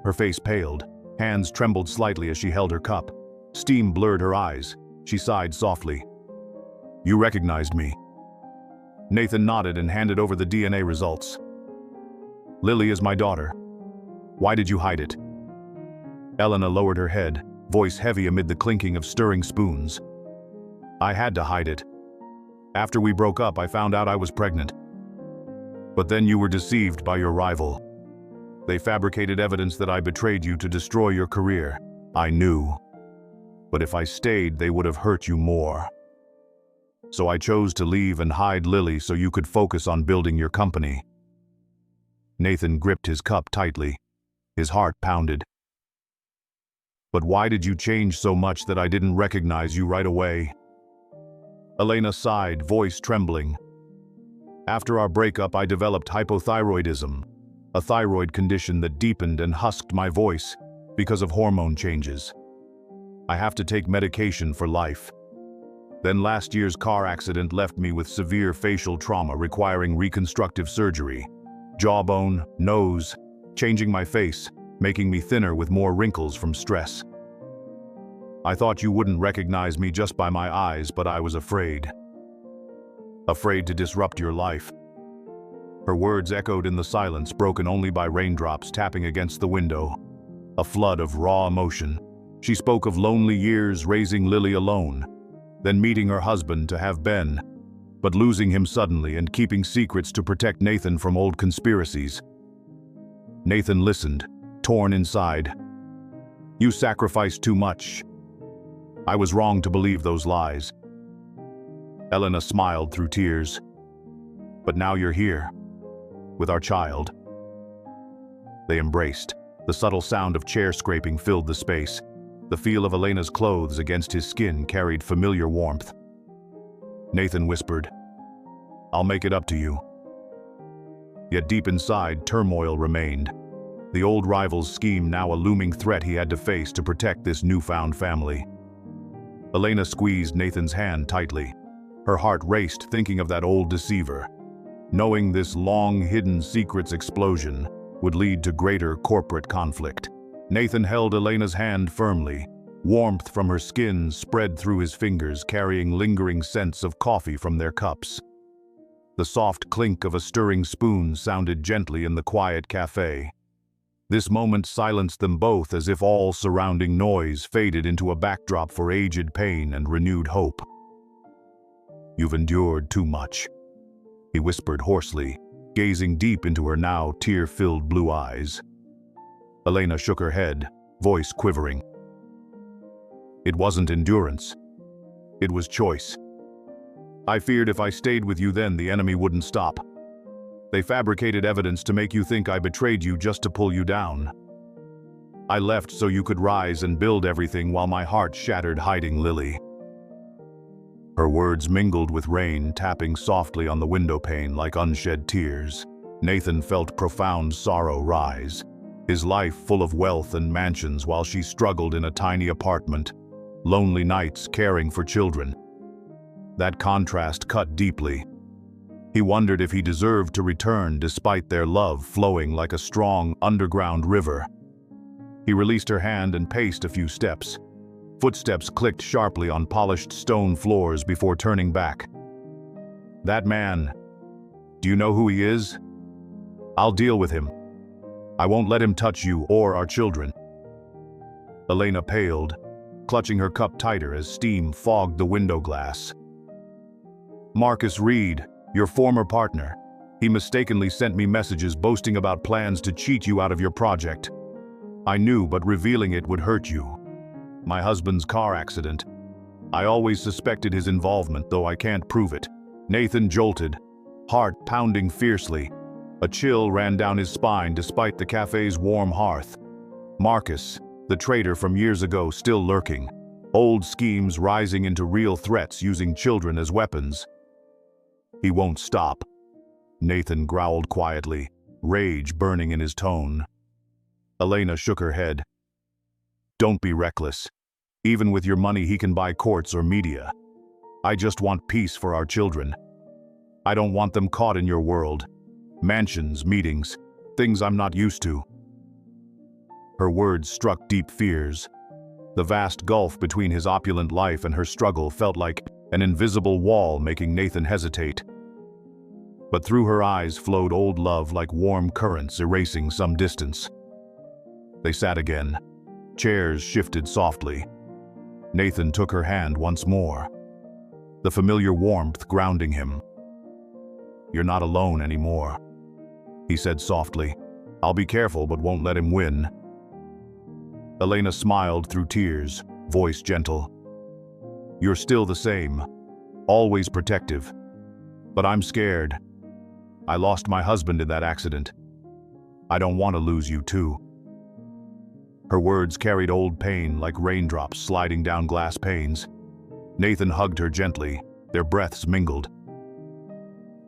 Her face paled, hands trembled slightly as she held her cup. Steam blurred her eyes. She sighed softly. "You recognized me." Nathan nodded and handed over the DNA results. "Lily is my daughter. Why did you hide it?" Elena lowered her head, voice heavy amid the clinking of stirring spoons. I had to hide it. After we broke up, I found out I was pregnant. But then you were deceived by your rival. They fabricated evidence that I betrayed you to destroy your career. I knew. But if I stayed, they would have hurt you more. So I chose to leave and hide Lily so you could focus on building your company. Nathan gripped his cup tightly. His heart pounded. But why did you change so much that I didn't recognize you right away? Elena sighed, voice trembling. After our breakup, I developed hypothyroidism, a thyroid condition that deepened and husked my voice because of hormone changes. I have to take medication for life. Then last year's car accident left me with severe facial trauma requiring reconstructive surgery. Jawbone, nose, changing my face, making me thinner with more wrinkles from stress. I thought you wouldn't recognize me just by my eyes, but I was afraid. Afraid to disrupt your life. Her words echoed in the silence, broken only by raindrops tapping against the window. A flood of raw emotion. She spoke of lonely years raising Lily alone, then meeting her husband to have Ben, but losing him suddenly and keeping secrets to protect Nathan from old conspiracies. Nathan listened, torn inside. You sacrificed too much. I was wrong to believe those lies. Elena smiled through tears. But now you're here, with our child. They embraced. The subtle sound of chair scraping filled the space. The feel of Elena's clothes against his skin carried familiar warmth. Nathan whispered, "I'll make it up to you." Yet deep inside, turmoil remained. The old rival's scheme now a looming threat he had to face to protect this newfound family. Elena squeezed Nathan's hand tightly. Her heart raced thinking of that old deceiver, knowing this long-hidden secret's explosion would lead to greater corporate conflict. Nathan held Elena's hand firmly. Warmth from her skin spread through his fingers, carrying lingering scents of coffee from their cups. The soft clink of a stirring spoon sounded gently in the quiet cafe. This moment silenced them both, as if all surrounding noise faded into a backdrop for aged pain and renewed hope. "You've endured too much," he whispered hoarsely, gazing deep into her now tear-filled blue eyes. Elena shook her head, voice quivering. "It wasn't endurance. It was choice. I feared if I stayed with you then, the enemy wouldn't stop. They fabricated evidence to make you think I betrayed you just to pull you down. I left so you could rise and build everything while my heart shattered hiding Lily." Her words mingled with rain tapping softly on the window pane like unshed tears. Nathan felt profound sorrow rise. His life full of wealth and mansions while she struggled in a tiny apartment, lonely nights caring for children. That contrast cut deeply. He wondered if he deserved to return despite their love flowing like a strong underground river. He released her hand and paced a few steps. Footsteps clicked sharply on polished stone floors before turning back. "That man, do you know who he is? I'll deal with him. I won't let him touch you or our children." Elena paled, clutching her cup tighter as steam fogged the window glass. "Marcus Reed, your former partner. He mistakenly sent me messages boasting about plans to cheat you out of your project. I knew, but revealing it would hurt you. My husband's car accident. I always suspected his involvement, though I can't prove it." Nathan jolted, heart pounding fiercely. A chill ran down his spine despite the cafe's warm hearth. Marcus, the traitor from years ago, still lurking. Old schemes rising into real threats using children as weapons. "He won't stop," Nathan growled quietly, rage burning in his tone. Elena shook her head. "Don't be reckless. Even with your money, he can buy courts or media. I just want peace for our children. I don't want them caught in your world. Mansions, meetings, things I'm not used to." Her words struck deep fears. The vast gulf between his opulent life and her struggle felt like an invisible wall, making Nathan hesitate. But through her eyes flowed old love like warm currents erasing some distance. They sat again, Chairs shifted softly. Nathan took her hand once more, the familiar warmth grounding him. "You're not alone anymore," he said softly. "I'll be careful, but won't let him win." Elena smiled through tears, voice gentle. "You're still the same, always protective. But I'm scared. I lost my husband in that accident. I don't want to lose you too." Her words carried old pain like raindrops sliding down glass panes. Nathan hugged her gently, their breaths mingled.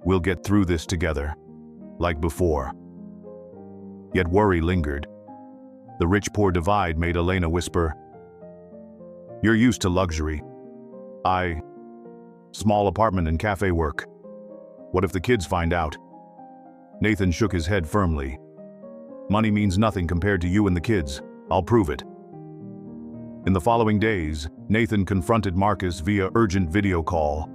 "We'll get through this together, like before." Yet worry lingered. The rich-poor divide made Elena whisper, "You're used to luxury. Small apartment and cafe work. What if the kids find out?" Nathan shook his head firmly. "Money means nothing compared to you and the kids. I'll prove it." In the following days, Nathan confronted Marcus via urgent video call.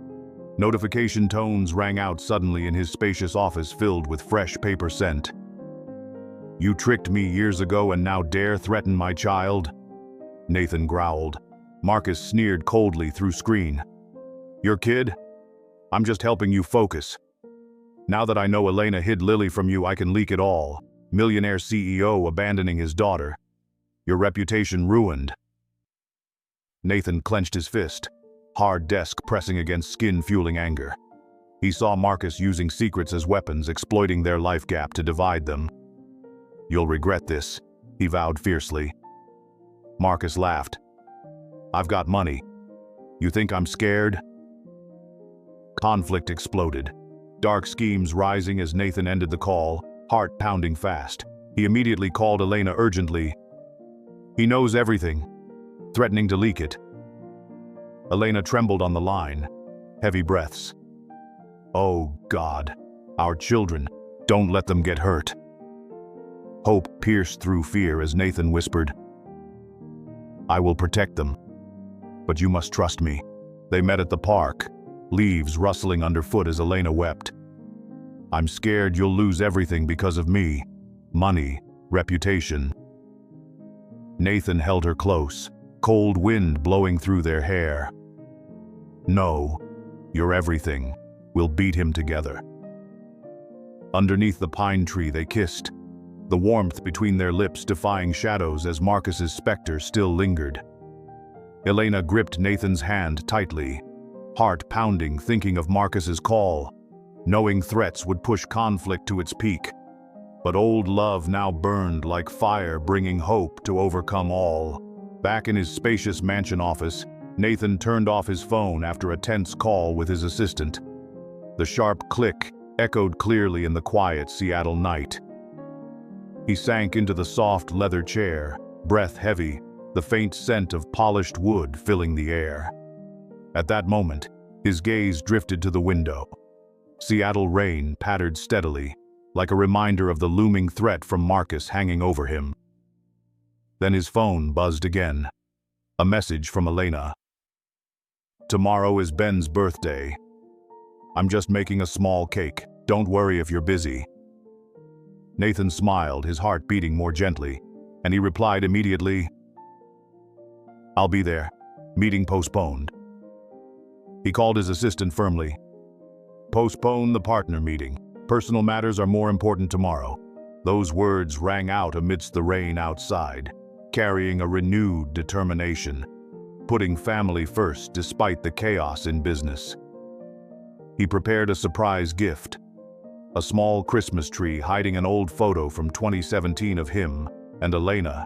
Notification tones rang out suddenly in his spacious office filled with fresh paper scent. "You tricked me years ago and now dare threaten my child?" Nathan growled. Marcus sneered coldly through screen. "Your kid? I'm just helping you focus. Now that I know Elena hid Lily from you, I can leak it all. Millionaire CEO abandoning his daughter. Your reputation ruined." Nathan clenched his fist, hard desk pressing against skin-fueling anger. He saw Marcus using secrets as weapons, exploiting their life gap to divide them. "You'll regret this," he vowed fiercely. Marcus laughed. "I've got money. You think I'm scared?" Conflict exploded, dark schemes rising as Nathan ended the call, heart pounding fast. He immediately called Elena urgently. "He knows everything," threatening to leak it. Elena trembled on the line, heavy breaths. "Oh God, our children, don't let them get hurt." Hope pierced through fear as Nathan whispered, "I will protect them, but you must trust me." They met at the park, leaves rustling underfoot as Elena wept. "I'm scared you'll lose everything because of me. Money, reputation." Nathan held her close, cold wind blowing through their hair. "No, you're everything. We'll beat him together." Underneath the pine tree they kissed, the warmth between their lips defying shadows as Marcus's specter still lingered. Elena gripped Nathan's hand tightly, heart pounding thinking of Marcus's call, knowing threats would push conflict to its peak. But old love now burned like fire, bringing hope to overcome all. Back in his spacious mansion office, Nathan turned off his phone after a tense call with his assistant. The sharp click echoed clearly in the quiet Seattle night. He sank into the soft leather chair, breath heavy, the faint scent of polished wood filling the air. At that moment, his gaze drifted to the window. Seattle rain pattered steadily, like a reminder of the looming threat from Marcus hanging over him. Then his phone buzzed again. A message from Elena. "Tomorrow is Ben's birthday. I'm just making a small cake. Don't worry if you're busy." Nathan smiled, his heart beating more gently, and he replied immediately, "I'll be there. Meeting postponed." He called his assistant firmly. "Postpone the partner meeting. Personal matters are more important tomorrow." Those words rang out amidst the rain outside, carrying a renewed determination, putting family first despite the chaos in business. He prepared a surprise gift, a small Christmas tree hiding an old photo from 2017 of him and Elena,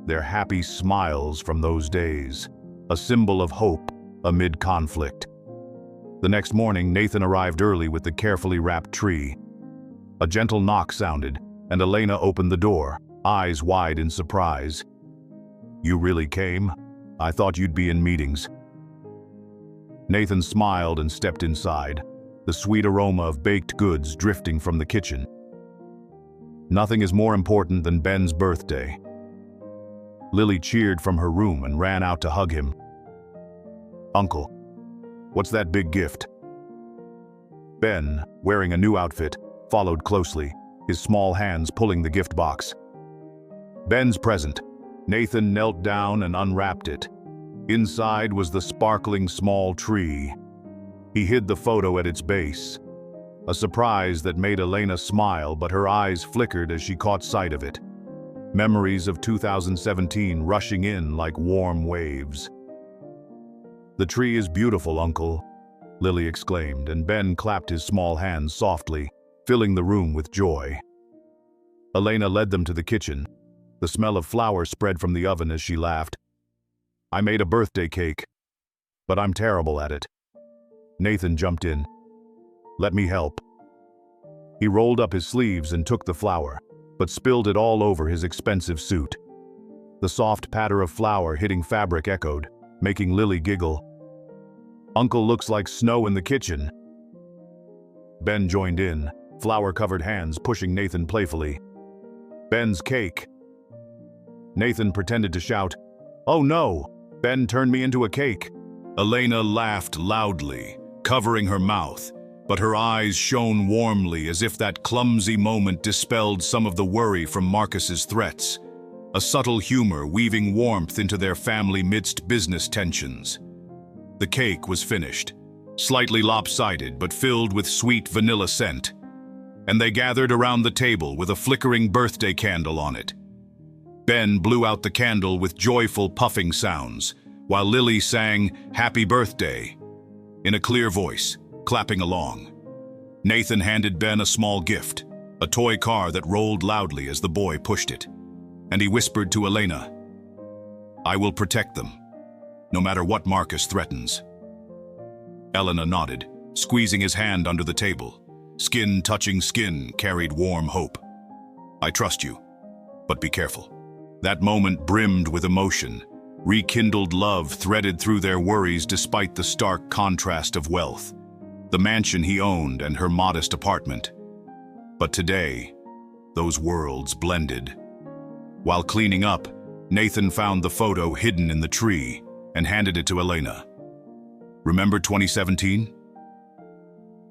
their happy smiles from those days, a symbol of hope amid conflict. The next morning, Nathan arrived early with the carefully wrapped tree. A gentle knock sounded, and Elena opened the door, eyes wide in surprise. "You really came? I thought you'd be in meetings." Nathan smiled and stepped inside, the sweet aroma of baked goods drifting from the kitchen. Nothing is more important than Ben's birthday. Lily cheered from her room and ran out to hug him. "Uncle, what's that big gift?" Ben, wearing a new outfit, followed closely, his small hands pulling the gift box. "Ben's present. Nathan knelt down and unwrapped it. Inside was the sparkling small tree. He hid the photo at its base. A surprise that made Elena smile, but her eyes flickered as she caught sight of it. Memories of 2017 rushing in like warm waves. "The tree is beautiful, Uncle," Lily exclaimed, and Ben clapped his small hands softly, filling the room with joy. Elena led them to the kitchen. The smell of flowers spread from the oven as she laughed. "I made a birthday cake, but I'm terrible at it." Nathan jumped in. "Let me help." He rolled up his sleeves and took the flour, but spilled it all over his expensive suit. The soft patter of flour hitting fabric echoed, making Lily giggle. "Uncle looks like snow in the kitchen." Ben joined in, flour-covered hands pushing Nathan playfully. "Ben's cake." Nathan pretended to shout, "Oh no, Ben turned me into a cake." Elena laughed loudly, covering her mouth, but her eyes shone warmly as if that clumsy moment dispelled some of the worry from Marcus's threats, a subtle humor weaving warmth into their family midst business tensions. The cake was finished, slightly lopsided but filled with sweet vanilla scent, and they gathered around the table with a flickering birthday candle on it. Ben blew out the candle with joyful puffing sounds, while Lily sang "Happy Birthday" in a clear voice, clapping along. Nathan handed Ben a small gift, a toy car that rolled loudly as the boy pushed it, and he whispered to Elena, "I will protect them, no matter what Marcus threatens." Elena nodded, squeezing his hand under the table. Skin touching skin carried warm hope. "I trust you, but be careful." That moment brimmed with emotion. Rekindled love threaded through their worries despite the stark contrast of wealth. The mansion he owned and her modest apartment. But today, those worlds blended. While cleaning up, Nathan found the photo hidden in the tree and handed it to Elena. "Remember 2017?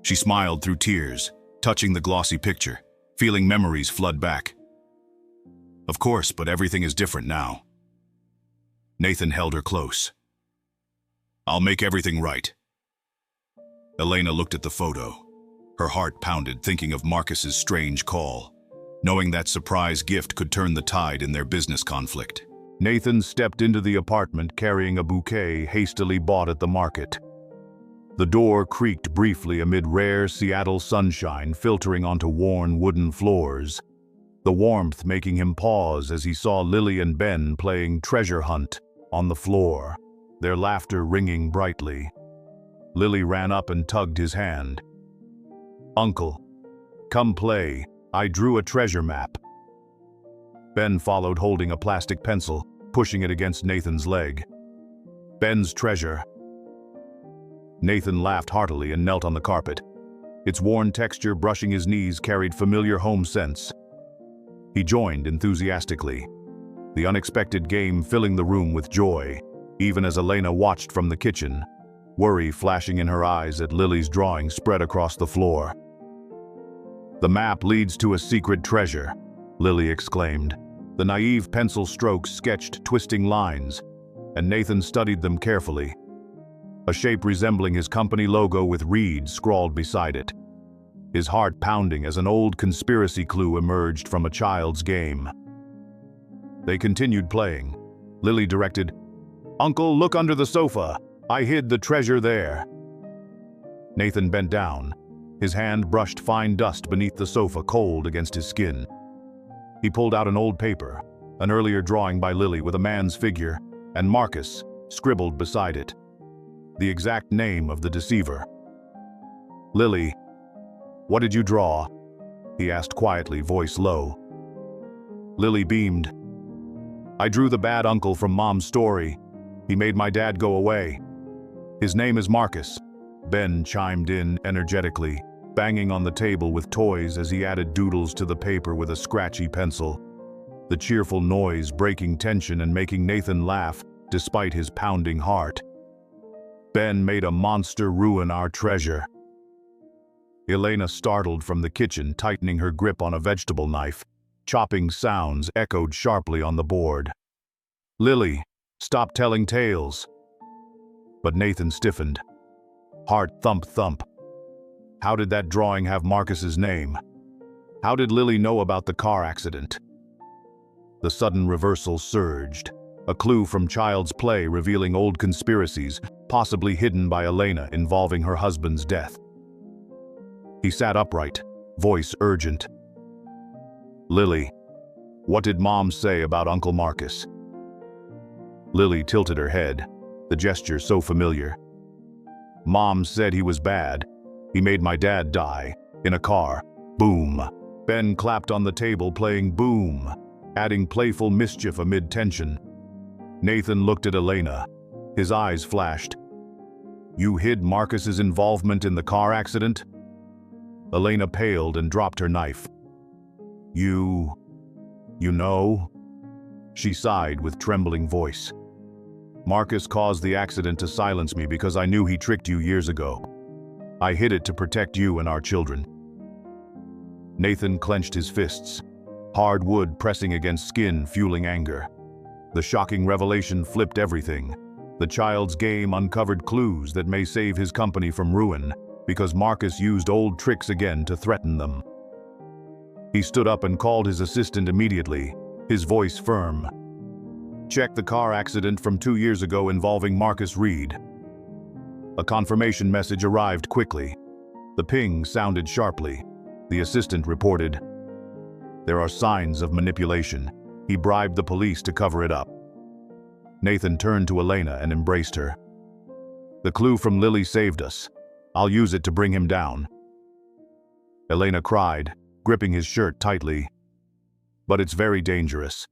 She smiled through tears, touching the glossy picture, feeling memories flood back. "Of course, but everything is different now." Nathan held her close. "I'll make everything right." Elena looked at the photo. Her heart pounded, thinking of Marcus's strange call, knowing that surprise gift could turn the tide in their business conflict. Nathan stepped into the apartment carrying a bouquet hastily bought at the market. The door creaked briefly amid rare Seattle sunshine filtering onto worn wooden floors, the warmth making him pause as he saw Lily and Ben playing treasure hunt on the floor, their laughter ringing brightly. Lily ran up and tugged his hand. "Uncle, come play. I drew a treasure map." Ben followed, holding a plastic pencil, pushing it against Nathan's leg. "Ben's treasure." Nathan laughed heartily and knelt on the carpet. Its worn texture brushing his knees carried familiar home scents. He joined enthusiastically, the unexpected game filling the room with joy, even as Elena watched from the kitchen, worry flashing in her eyes at Lily's drawing spread across the floor. "The map leads to a secret treasure," Lily exclaimed. The naive pencil strokes sketched twisting lines, and Nathan studied them carefully. A shape resembling his company logo with Reed scrawled beside it, his heart pounding as an old conspiracy clue emerged from a child's game. They continued playing. Lily directed, "Uncle, look under the sofa. I hid the treasure there." Nathan bent down. His hand brushed fine dust beneath the sofa, cold against his skin. He pulled out an old paper, an earlier drawing by Lily with a man's figure, and Marcus scribbled beside it, the exact name of the deceiver. "Lily, what did you draw?" he asked quietly, voice low. Lily beamed. "I drew the bad uncle from Mom's story. He made my dad go away. His name is Marcus." Ben chimed in energetically, banging on the table with toys as he added doodles to the paper with a scratchy pencil. The cheerful noise breaking tension and making Nathan laugh despite his pounding heart. "Ben made a monster ruin our treasure." Elena startled from the kitchen, tightening her grip on a vegetable knife. Chopping sounds echoed sharply on the board. "Lily, stop telling tales." But Nathan stiffened. Heart thump thump. How did that drawing have Marcus's name? How did Lily know about the car accident? The sudden reversal surged. A clue from Child's Play revealing old conspiracies, possibly hidden by Elena, involving her husband's death. He sat upright, voice urgent. "Lily, what did Mom say about Uncle Marcus?" Lily tilted her head, the gesture so familiar. "Mom said he was bad. He made my dad die, in a car. Boom." Ben clapped on the table, playing Boom, adding playful mischief amid tension. Nathan looked at Elena. His eyes flashed. "You hid Marcus's involvement in the car accident?" Elena paled and dropped her knife. You know?" She sighed with trembling voice. "Marcus caused the accident to silence me because I knew he tricked you years ago. I hid it to protect you and our children." Nathan clenched his fists, hard wood pressing against skin, fueling anger. The shocking revelation flipped everything. The child's game uncovered clues that may save his company from ruin, because Marcus used old tricks again to threaten them. He stood up and called his assistant immediately, his voice firm. "Check the car accident from 2 years ago involving Marcus Reed." A confirmation message arrived quickly. The ping sounded sharply. The assistant reported, "There are signs of manipulation. He bribed the police to cover it up." Nathan turned to Elena and embraced her. "The clue from Lily saved us. I'll use it to bring him down." Elena cried, gripping his shirt tightly. "But it's very dangerous."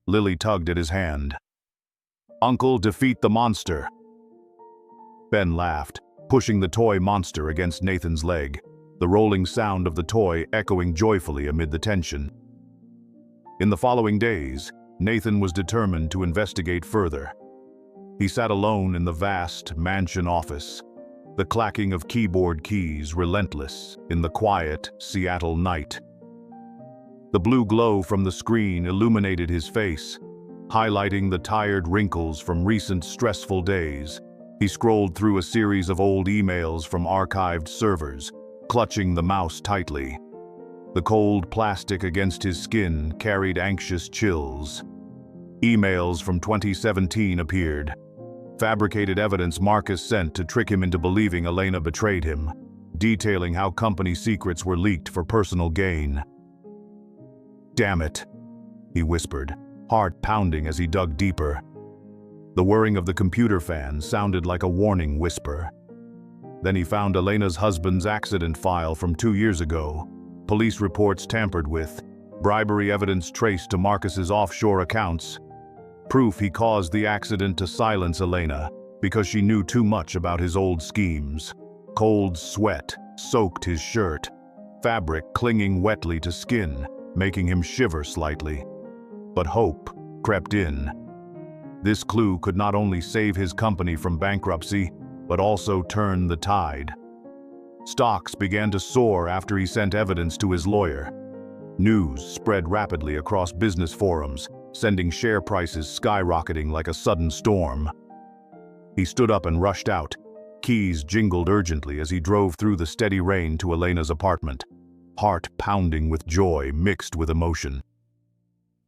Lily tugged at his hand. "Uncle, defeat the monster." Ben laughed, pushing the toy monster against Nathan's leg, the rolling sound of the toy echoing joyfully amid the tension. In the following days, Nathan was determined to investigate further. He sat alone in the vast mansion office, the clacking of keyboard keys relentless in the quiet Seattle night. The blue glow from the screen illuminated his face, highlighting the tired wrinkles from recent stressful days. He scrolled through a series of old emails from archived servers, clutching the mouse tightly. The cold plastic against his skin carried anxious chills. Emails from 2017 appeared. Fabricated evidence Marcus sent to trick him into believing Elena betrayed him, detailing how company secrets were leaked for personal gain. "Damn it," he whispered, heart pounding as he dug deeper. The whirring of the computer fan sounded like a warning whisper. Then he found Elena's husband's accident file from 2 years ago, police reports tampered with, bribery evidence traced to Marcus's offshore accounts, proof he caused the accident to silence Elena because she knew too much about his old schemes. Cold sweat soaked his shirt, fabric clinging wetly to skin, making him shiver slightly. But hope crept in. This clue could not only save his company from bankruptcy, but also turn the tide. Stocks began to soar after he sent evidence to his lawyer. News spread rapidly across business forums, sending share prices skyrocketing like a sudden storm. He stood up and rushed out. Keys jingled urgently as he drove through the steady rain to Elena's apartment, heart pounding with joy mixed with emotion.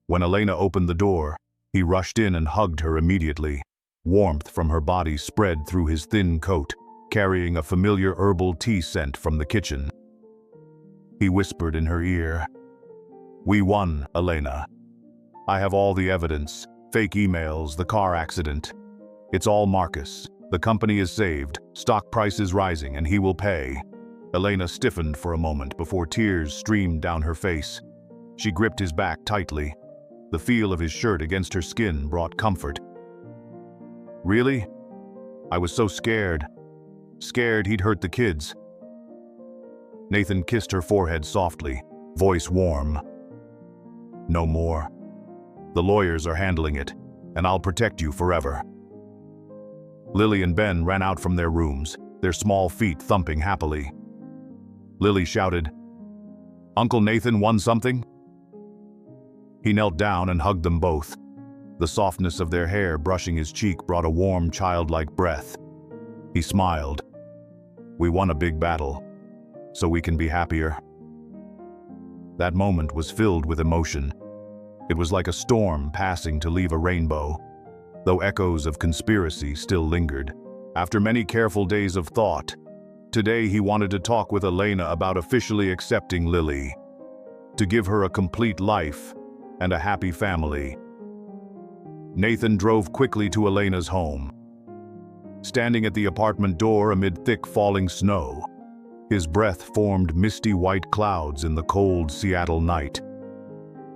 When Elena opened the door, he rushed in and hugged her immediately. Warmth from her body spread through his thin coat, carrying a familiar herbal tea scent from the kitchen. He whispered in her ear, "We won, Elena. I have all the evidence, fake emails, the car accident. It's all Marcus. The company is saved, stock price is rising, and he will pay." Elena stiffened for a moment before tears streamed down her face. She gripped his back tightly. The feel of his shirt against her skin brought comfort. "Really? I was so scared. Scared he'd hurt the kids." Nathan kissed her forehead softly, voice warm. "No more. The lawyers are handling it, and I'll protect you forever." Lily and Ben ran out from their rooms, their small feet thumping happily. Lily shouted, "Uncle Nathan won something?" He knelt down and hugged them both. The softness of their hair brushing his cheek brought a warm, childlike breath. He smiled. We won a big battle, so we can be happier. That moment was filled with emotion. It was like a storm passing to leave a rainbow, though echoes of conspiracy still lingered. After many careful days of thought, today he wanted to talk with Elena about officially accepting Lily, to give her a complete life and a happy family. Nathan drove quickly to Elena's home. Standing at the apartment door amid thick falling snow, his breath formed misty white clouds in the cold Seattle night.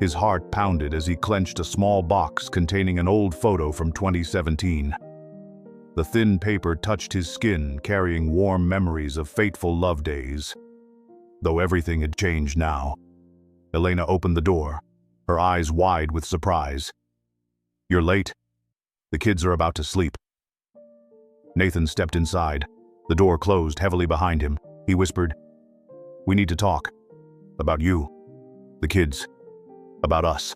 His heart pounded as he clenched a small box containing an old photo from 2017. The thin paper touched his skin, carrying warm memories of fateful love days. Though everything had changed now. Elena opened the door, her eyes wide with surprise. You're late. The kids are about to sleep. Nathan stepped inside. The door closed heavily behind him. He whispered, We need to talk. About you. The kids. About us.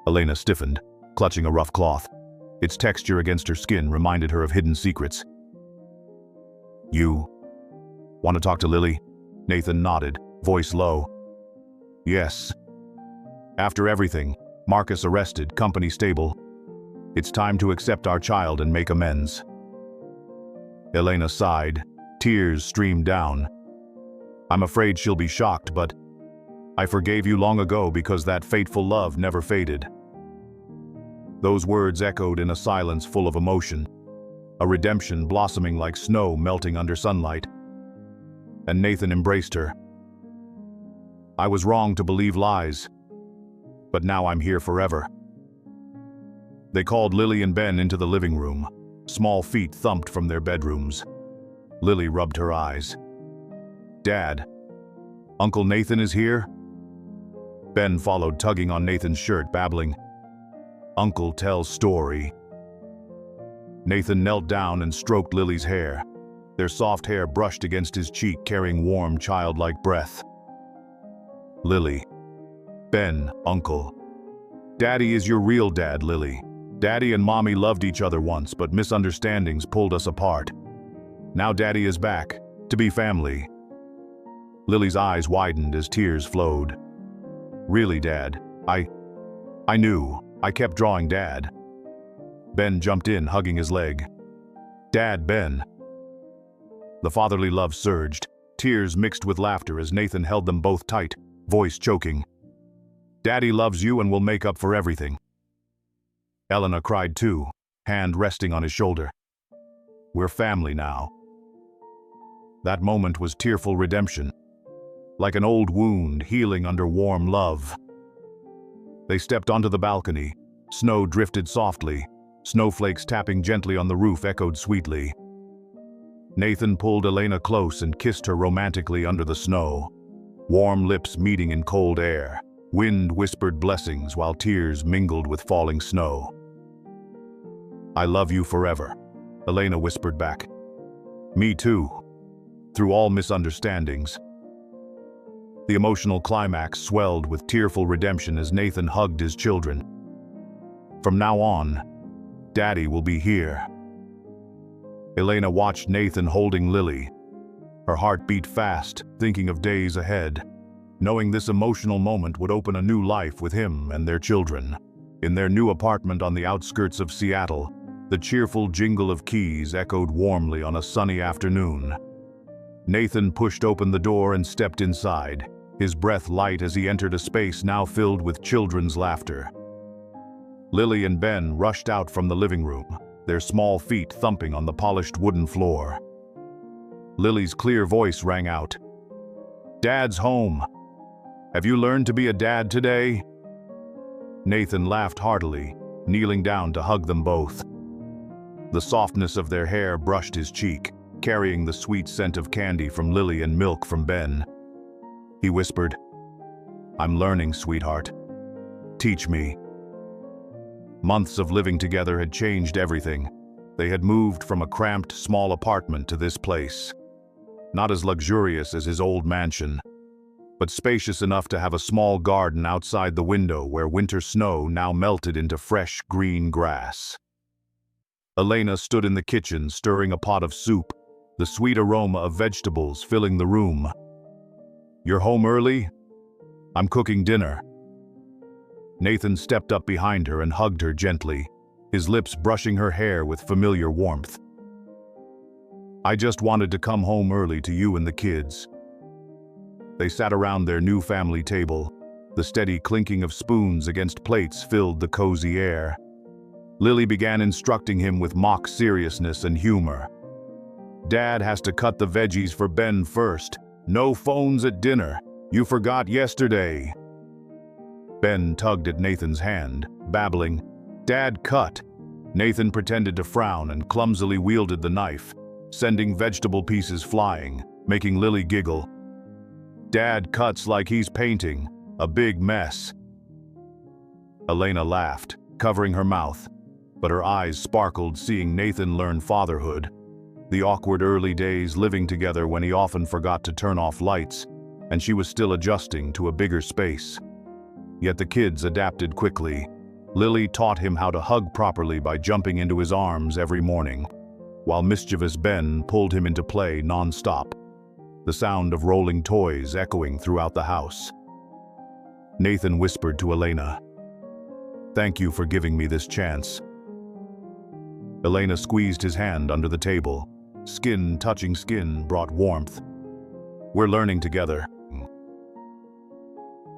Elena stiffened, clutching a rough cloth. Its texture against her skin reminded her of hidden secrets. You want to talk to Lily? Nathan nodded, voice low. Yes. After everything, Marcus arrested, company stable. It's time to accept our child and make amends. Elena sighed. Tears streamed down. I'm afraid she'll be shocked, but I forgave you long ago because that fateful love never faded. Those words echoed in a silence full of emotion, a redemption blossoming like snow melting under sunlight. And Nathan embraced her. I was wrong to believe lies, but now I'm here forever. They called Lily and Ben into the living room. Small feet thumped from their bedrooms. Lily rubbed her eyes. Dad, Uncle Nathan is here? Ben followed, tugging on Nathan's shirt, babbling. Uncle tells story. Nathan knelt down and stroked Lily's hair. Their soft hair brushed against his cheek, carrying warm, childlike breath. Lily. Ben, Uncle. Daddy is your real dad, Lily. Daddy and Mommy loved each other once, but misunderstandings pulled us apart. Now Daddy is back, to be family. Lily's eyes widened as tears flowed. Really, Dad, I knew. I kept drawing Dad. Ben jumped in, hugging his leg. Dad, Ben. The fatherly love surged, tears mixed with laughter as Nathan held them both tight, voice choking. Daddy loves you and will make up for everything. Elena cried too, hand resting on his shoulder. We're family now. That moment was tearful redemption, like an old wound healing under warm love. They stepped onto the balcony. Snow drifted softly. Snowflakes tapping gently on the roof echoed sweetly. Nathan pulled Elena close and kissed her romantically under the snow. Warm lips meeting in cold air. Wind whispered blessings while tears mingled with falling snow. I love you forever, Elena whispered back. Me too. Through all misunderstandings. The emotional climax swelled with tearful redemption as Nathan hugged his children. From now on, Daddy will be here. Elena watched Nathan holding Lily. Her heart beat fast, thinking of days ahead, knowing this emotional moment would open a new life with him and their children. In their new apartment on the outskirts of Seattle, the cheerful jingle of keys echoed warmly on a sunny afternoon. Nathan pushed open the door and stepped inside, his breath light as he entered a space now filled with children's laughter. Lily and Ben rushed out from the living room, their small feet thumping on the polished wooden floor. Lily's clear voice rang out. Dad's home. Have you learned to be a dad today? Nathan laughed heartily, kneeling down to hug them both. The softness of their hair brushed his cheek, carrying the sweet scent of candy from Lily and milk from Ben. He whispered, I'm learning, sweetheart. Teach me. Months of living together had changed everything. They had moved from a cramped, small apartment to this place. Not as luxurious as his old mansion, but spacious enough to have a small garden outside the window where winter snow now melted into fresh green grass. Elena stood in the kitchen stirring a pot of soup, the sweet aroma of vegetables filling the room. "You're home early? I'm cooking dinner." Nathan stepped up behind her and hugged her gently, his lips brushing her hair with familiar warmth. "I just wanted to come home early to you and the kids." They sat around their new family table. The steady clinking of spoons against plates filled the cozy air. Lily began instructing him with mock seriousness and humor. "Dad has to cut the veggies for Ben first. No phones at dinner. You forgot yesterday." Ben tugged at Nathan's hand, babbling, "Dad, cut." Nathan pretended to frown and clumsily wielded the knife, sending vegetable pieces flying, making Lily giggle. "Dad cuts like he's painting. A big mess." Elena laughed, covering her mouth, but her eyes sparkled seeing Nathan learn fatherhood. The awkward early days living together when he often forgot to turn off lights, and she was still adjusting to a bigger space. Yet the kids adapted quickly. Lily taught him how to hug properly by jumping into his arms every morning, while mischievous Ben pulled him into play non-stop, the sound of rolling toys echoing throughout the house. Nathan whispered to Elena, "Thank you for giving me this chance." Elena squeezed his hand under the table. Skin touching skin brought warmth. "We're learning together."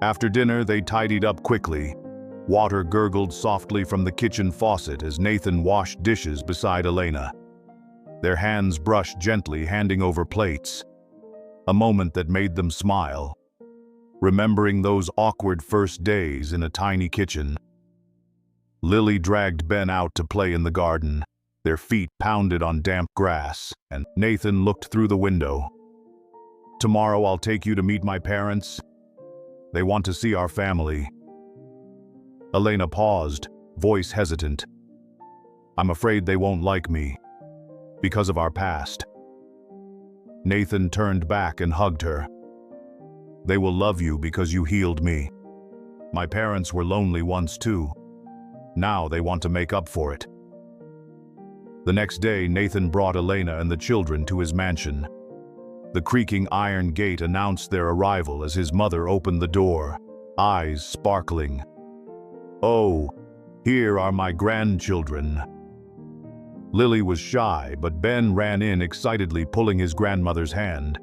After dinner, they tidied up quickly. Water gurgled softly from the kitchen faucet as Nathan washed dishes beside Elena. Their hands brushed gently, handing over plates. A moment that made them smile, remembering those awkward first days in a tiny kitchen. Lily dragged Ben out to play in the garden. Their feet pounded on damp grass, and Nathan looked through the window. "Tomorrow I'll take you to meet my parents. They want to see our family." Elena paused, voice hesitant. "I'm afraid they won't like me, because of our past." Nathan turned back and hugged her. "They will love you because you healed me. My parents were lonely once too. Now they want to make up for it." The next day, Nathan brought Elena and the children to his mansion. The creaking iron gate announced their arrival as his mother opened the door, eyes sparkling. "Oh, here are my grandchildren." Lily was shy, but Ben ran in excitedly, pulling his grandmother's hand.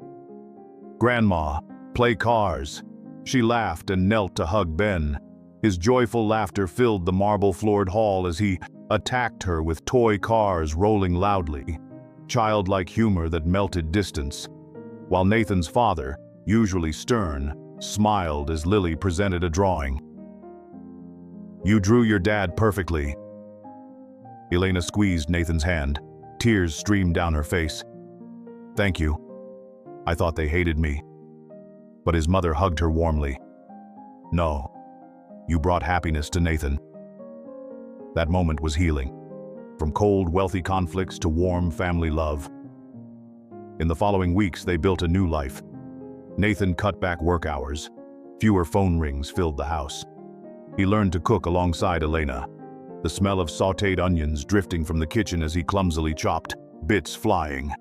"Grandma, play cars." She laughed and knelt to hug Ben. His joyful laughter filled the marble-floored hall as he attacked her with toy cars rolling loudly, childlike humor that melted distance. While Nathan's father, usually stern, smiled as Lily presented a drawing. "You drew your dad perfectly." Elena squeezed Nathan's hand. Tears streamed down her face. "Thank you. I thought they hated me." But his mother hugged her warmly. "No, you brought happiness to Nathan." That moment was healing, from cold, wealthy conflicts to warm family love. In the following weeks, they built a new life. Nathan cut back work hours. Fewer phone rings filled the house. He learned to cook alongside Elena, the smell of sautéed onions drifting from the kitchen as he clumsily chopped, bits flying.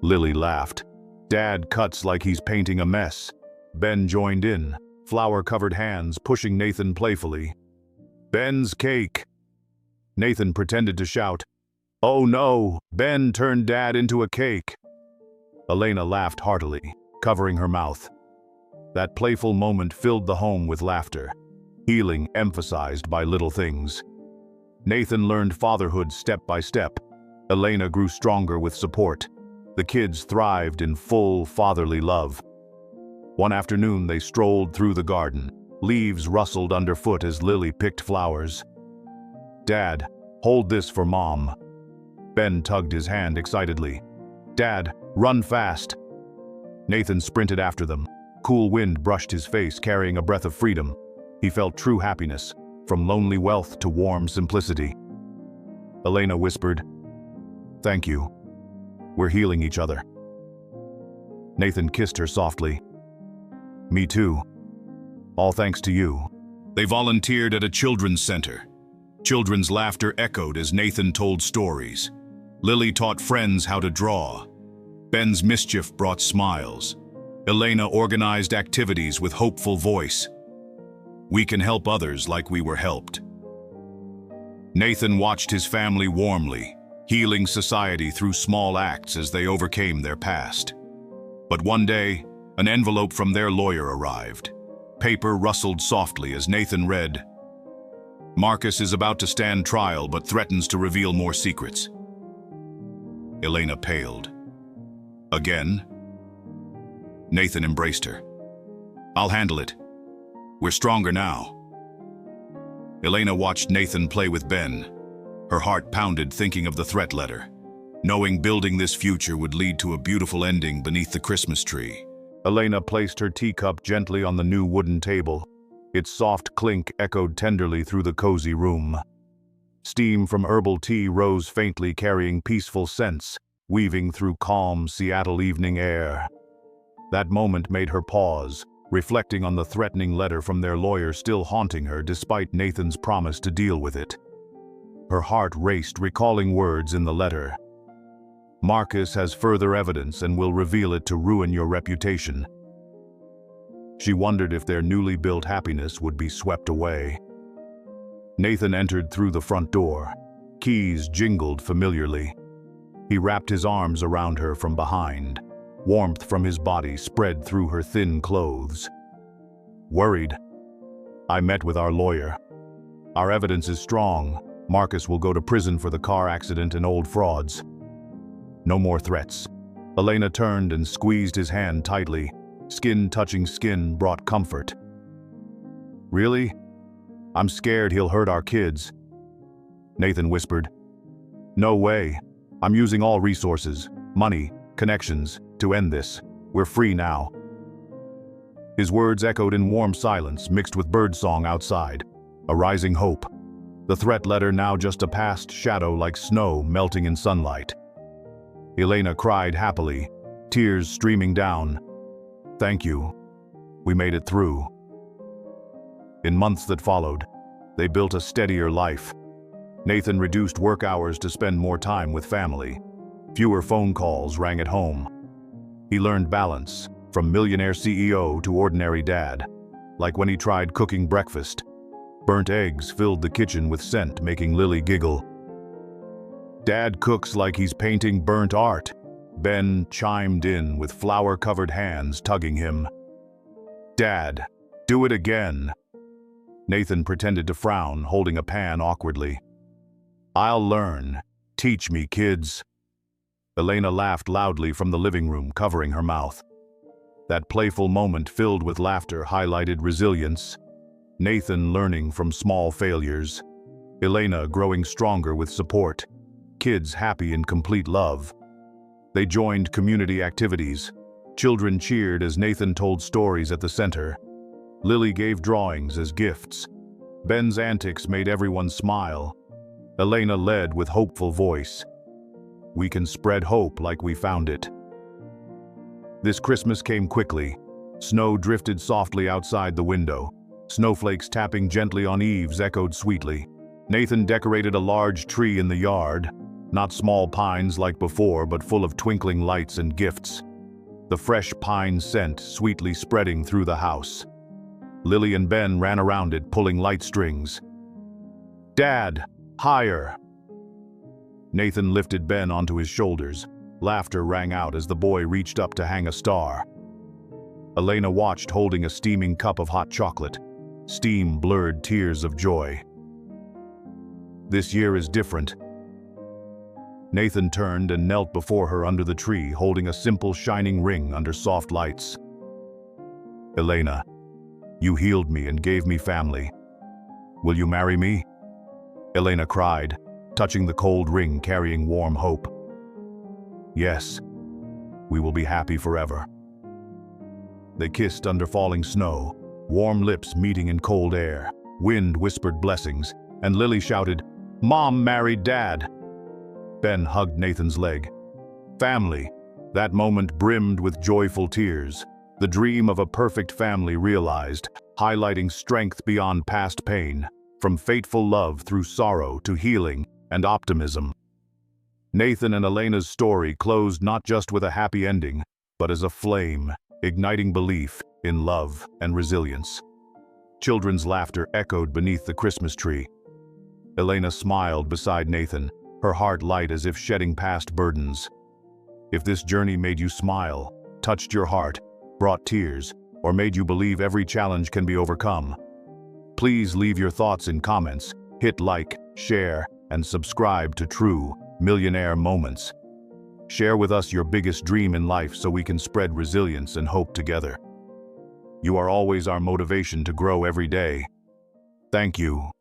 Lily laughed. "Dad cuts like he's painting a mess." Ben joined in, flour-covered hands pushing Nathan playfully. "Ben's cake." Nathan pretended to shout. "Oh no, Ben turned Dad into a cake." Elena laughed heartily, covering her mouth. That playful moment filled the home with laughter, healing emphasized by little things. Nathan learned fatherhood step by step. Elena grew stronger with support. The kids thrived in full fatherly love. One afternoon, they strolled through the garden. Leaves rustled underfoot as Lily picked flowers. "Dad, hold this for Mom." Ben tugged his hand excitedly. "Dad, run fast." Nathan sprinted after them. Cool wind brushed his face, carrying a breath of freedom. He felt true happiness, from lonely wealth to warm simplicity. Elena whispered, "Thank you. We're healing each other." Nathan kissed her softly. Me too. All thanks to you. They volunteered at a children's center. Children's laughter echoed as Nathan told stories. Lily taught friends how to draw. Ben's mischief brought smiles. Elena organized activities with hopeful voice. We can help others like we were helped. Nathan watched his family warmly, healing society through small acts as they overcame their past. But one day, an envelope from their lawyer arrived. Paper rustled softly as Nathan read, "Marcus is about to stand trial but threatens to reveal more secrets." Elena paled. Again? Nathan embraced her. "I'll handle it. We're stronger now." Elena watched Nathan play with Ben. Her heart pounded thinking of the threat letter, knowing building this future would lead to a beautiful ending beneath the Christmas tree. Elena placed her teacup gently on the new wooden table. Its soft clink echoed tenderly through the cozy room. Steam from herbal tea rose faintly, carrying peaceful scents, weaving through calm Seattle evening air. That moment made her pause, reflecting on the threatening letter from their lawyer still haunting her despite Nathan's promise to deal with it. Her heart raced, recalling words in the letter. "Marcus has further evidence and will reveal it to ruin your reputation." She wondered if their newly built happiness would be swept away. Nathan entered through the front door. Keys jingled familiarly. He wrapped his arms around her from behind. Warmth from his body spread through her thin clothes. "Worried? I met with our lawyer. Our evidence is strong. Marcus will go to prison for the car accident and old frauds. No more threats." Elena turned and squeezed his hand tightly. Skin touching skin brought comfort. "Really? I'm scared he'll hurt our kids." Nathan whispered. "No way. I'm using all resources, money, connections, to end this. We're free now." His words echoed in warm silence mixed with birdsong outside, a rising hope. The threat letter now just a past shadow like snow melting in sunlight. Elena cried happily, tears streaming down. "Thank you. We made it through." In months that followed, they built a steadier life. Nathan reduced work hours to spend more time with family. Fewer phone calls rang at home. He learned balance, from millionaire CEO to ordinary dad, like when he tried cooking breakfast. Burnt eggs filled the kitchen with scent, making Lily giggle. "Dad cooks like he's painting burnt art," Ben chimed in with flour-covered hands tugging him. "Dad, do it again." Nathan pretended to frown, holding a pan awkwardly. "I'll learn. Teach me, kids." Elena laughed loudly from the living room, covering her mouth. That playful moment filled with laughter highlighted resilience. Nathan learning from small failures. Elena growing stronger with support. Kids happy in complete love. They joined community activities. Children cheered as Nathan told stories at the center. Lily gave drawings as gifts. Ben's antics made everyone smile. Elena led with hopeful voice. "We can spread hope like we found it." This Christmas came quickly. Snow drifted softly outside the window. Snowflakes tapping gently on eaves echoed sweetly. Nathan decorated a large tree in the yard, not small pines like before, but full of twinkling lights and gifts. The fresh pine scent sweetly spreading through the house. Lily and Ben ran around it, pulling light strings. "Dad, higher!" Nathan lifted Ben onto his shoulders. Laughter rang out as the boy reached up to hang a star. Elena watched, holding a steaming cup of hot chocolate. Steam blurred tears of joy. "This year is different." Nathan turned and knelt before her under the tree, holding a simple shining ring under soft lights. "Elena, you healed me and gave me family. Will you marry me?" Elena cried, touching the cold ring carrying warm hope. "Yes, we will be happy forever." They kissed under falling snow, warm lips meeting in cold air. Wind whispered blessings, and Lily shouted, "Mom married Dad." Ben hugged Nathan's leg. Family. That moment brimmed with joyful tears. The dream of a perfect family realized, highlighting strength beyond past pain, from fateful love through sorrow to healing and optimism. Nathan and Elena's story closed not just with a happy ending, but as a flame, igniting belief in love and resilience. Children's laughter echoed beneath the Christmas tree. Elena smiled beside Nathan, her heart light as if shedding past burdens. If this journey made you smile, touched your heart, brought tears, or made you believe every challenge can be overcome, please leave your thoughts in comments, hit like, share, and subscribe to True Millionaire Moments. Share with us your biggest dream in life so we can spread resilience and hope together. You are always our motivation to grow every day. Thank you.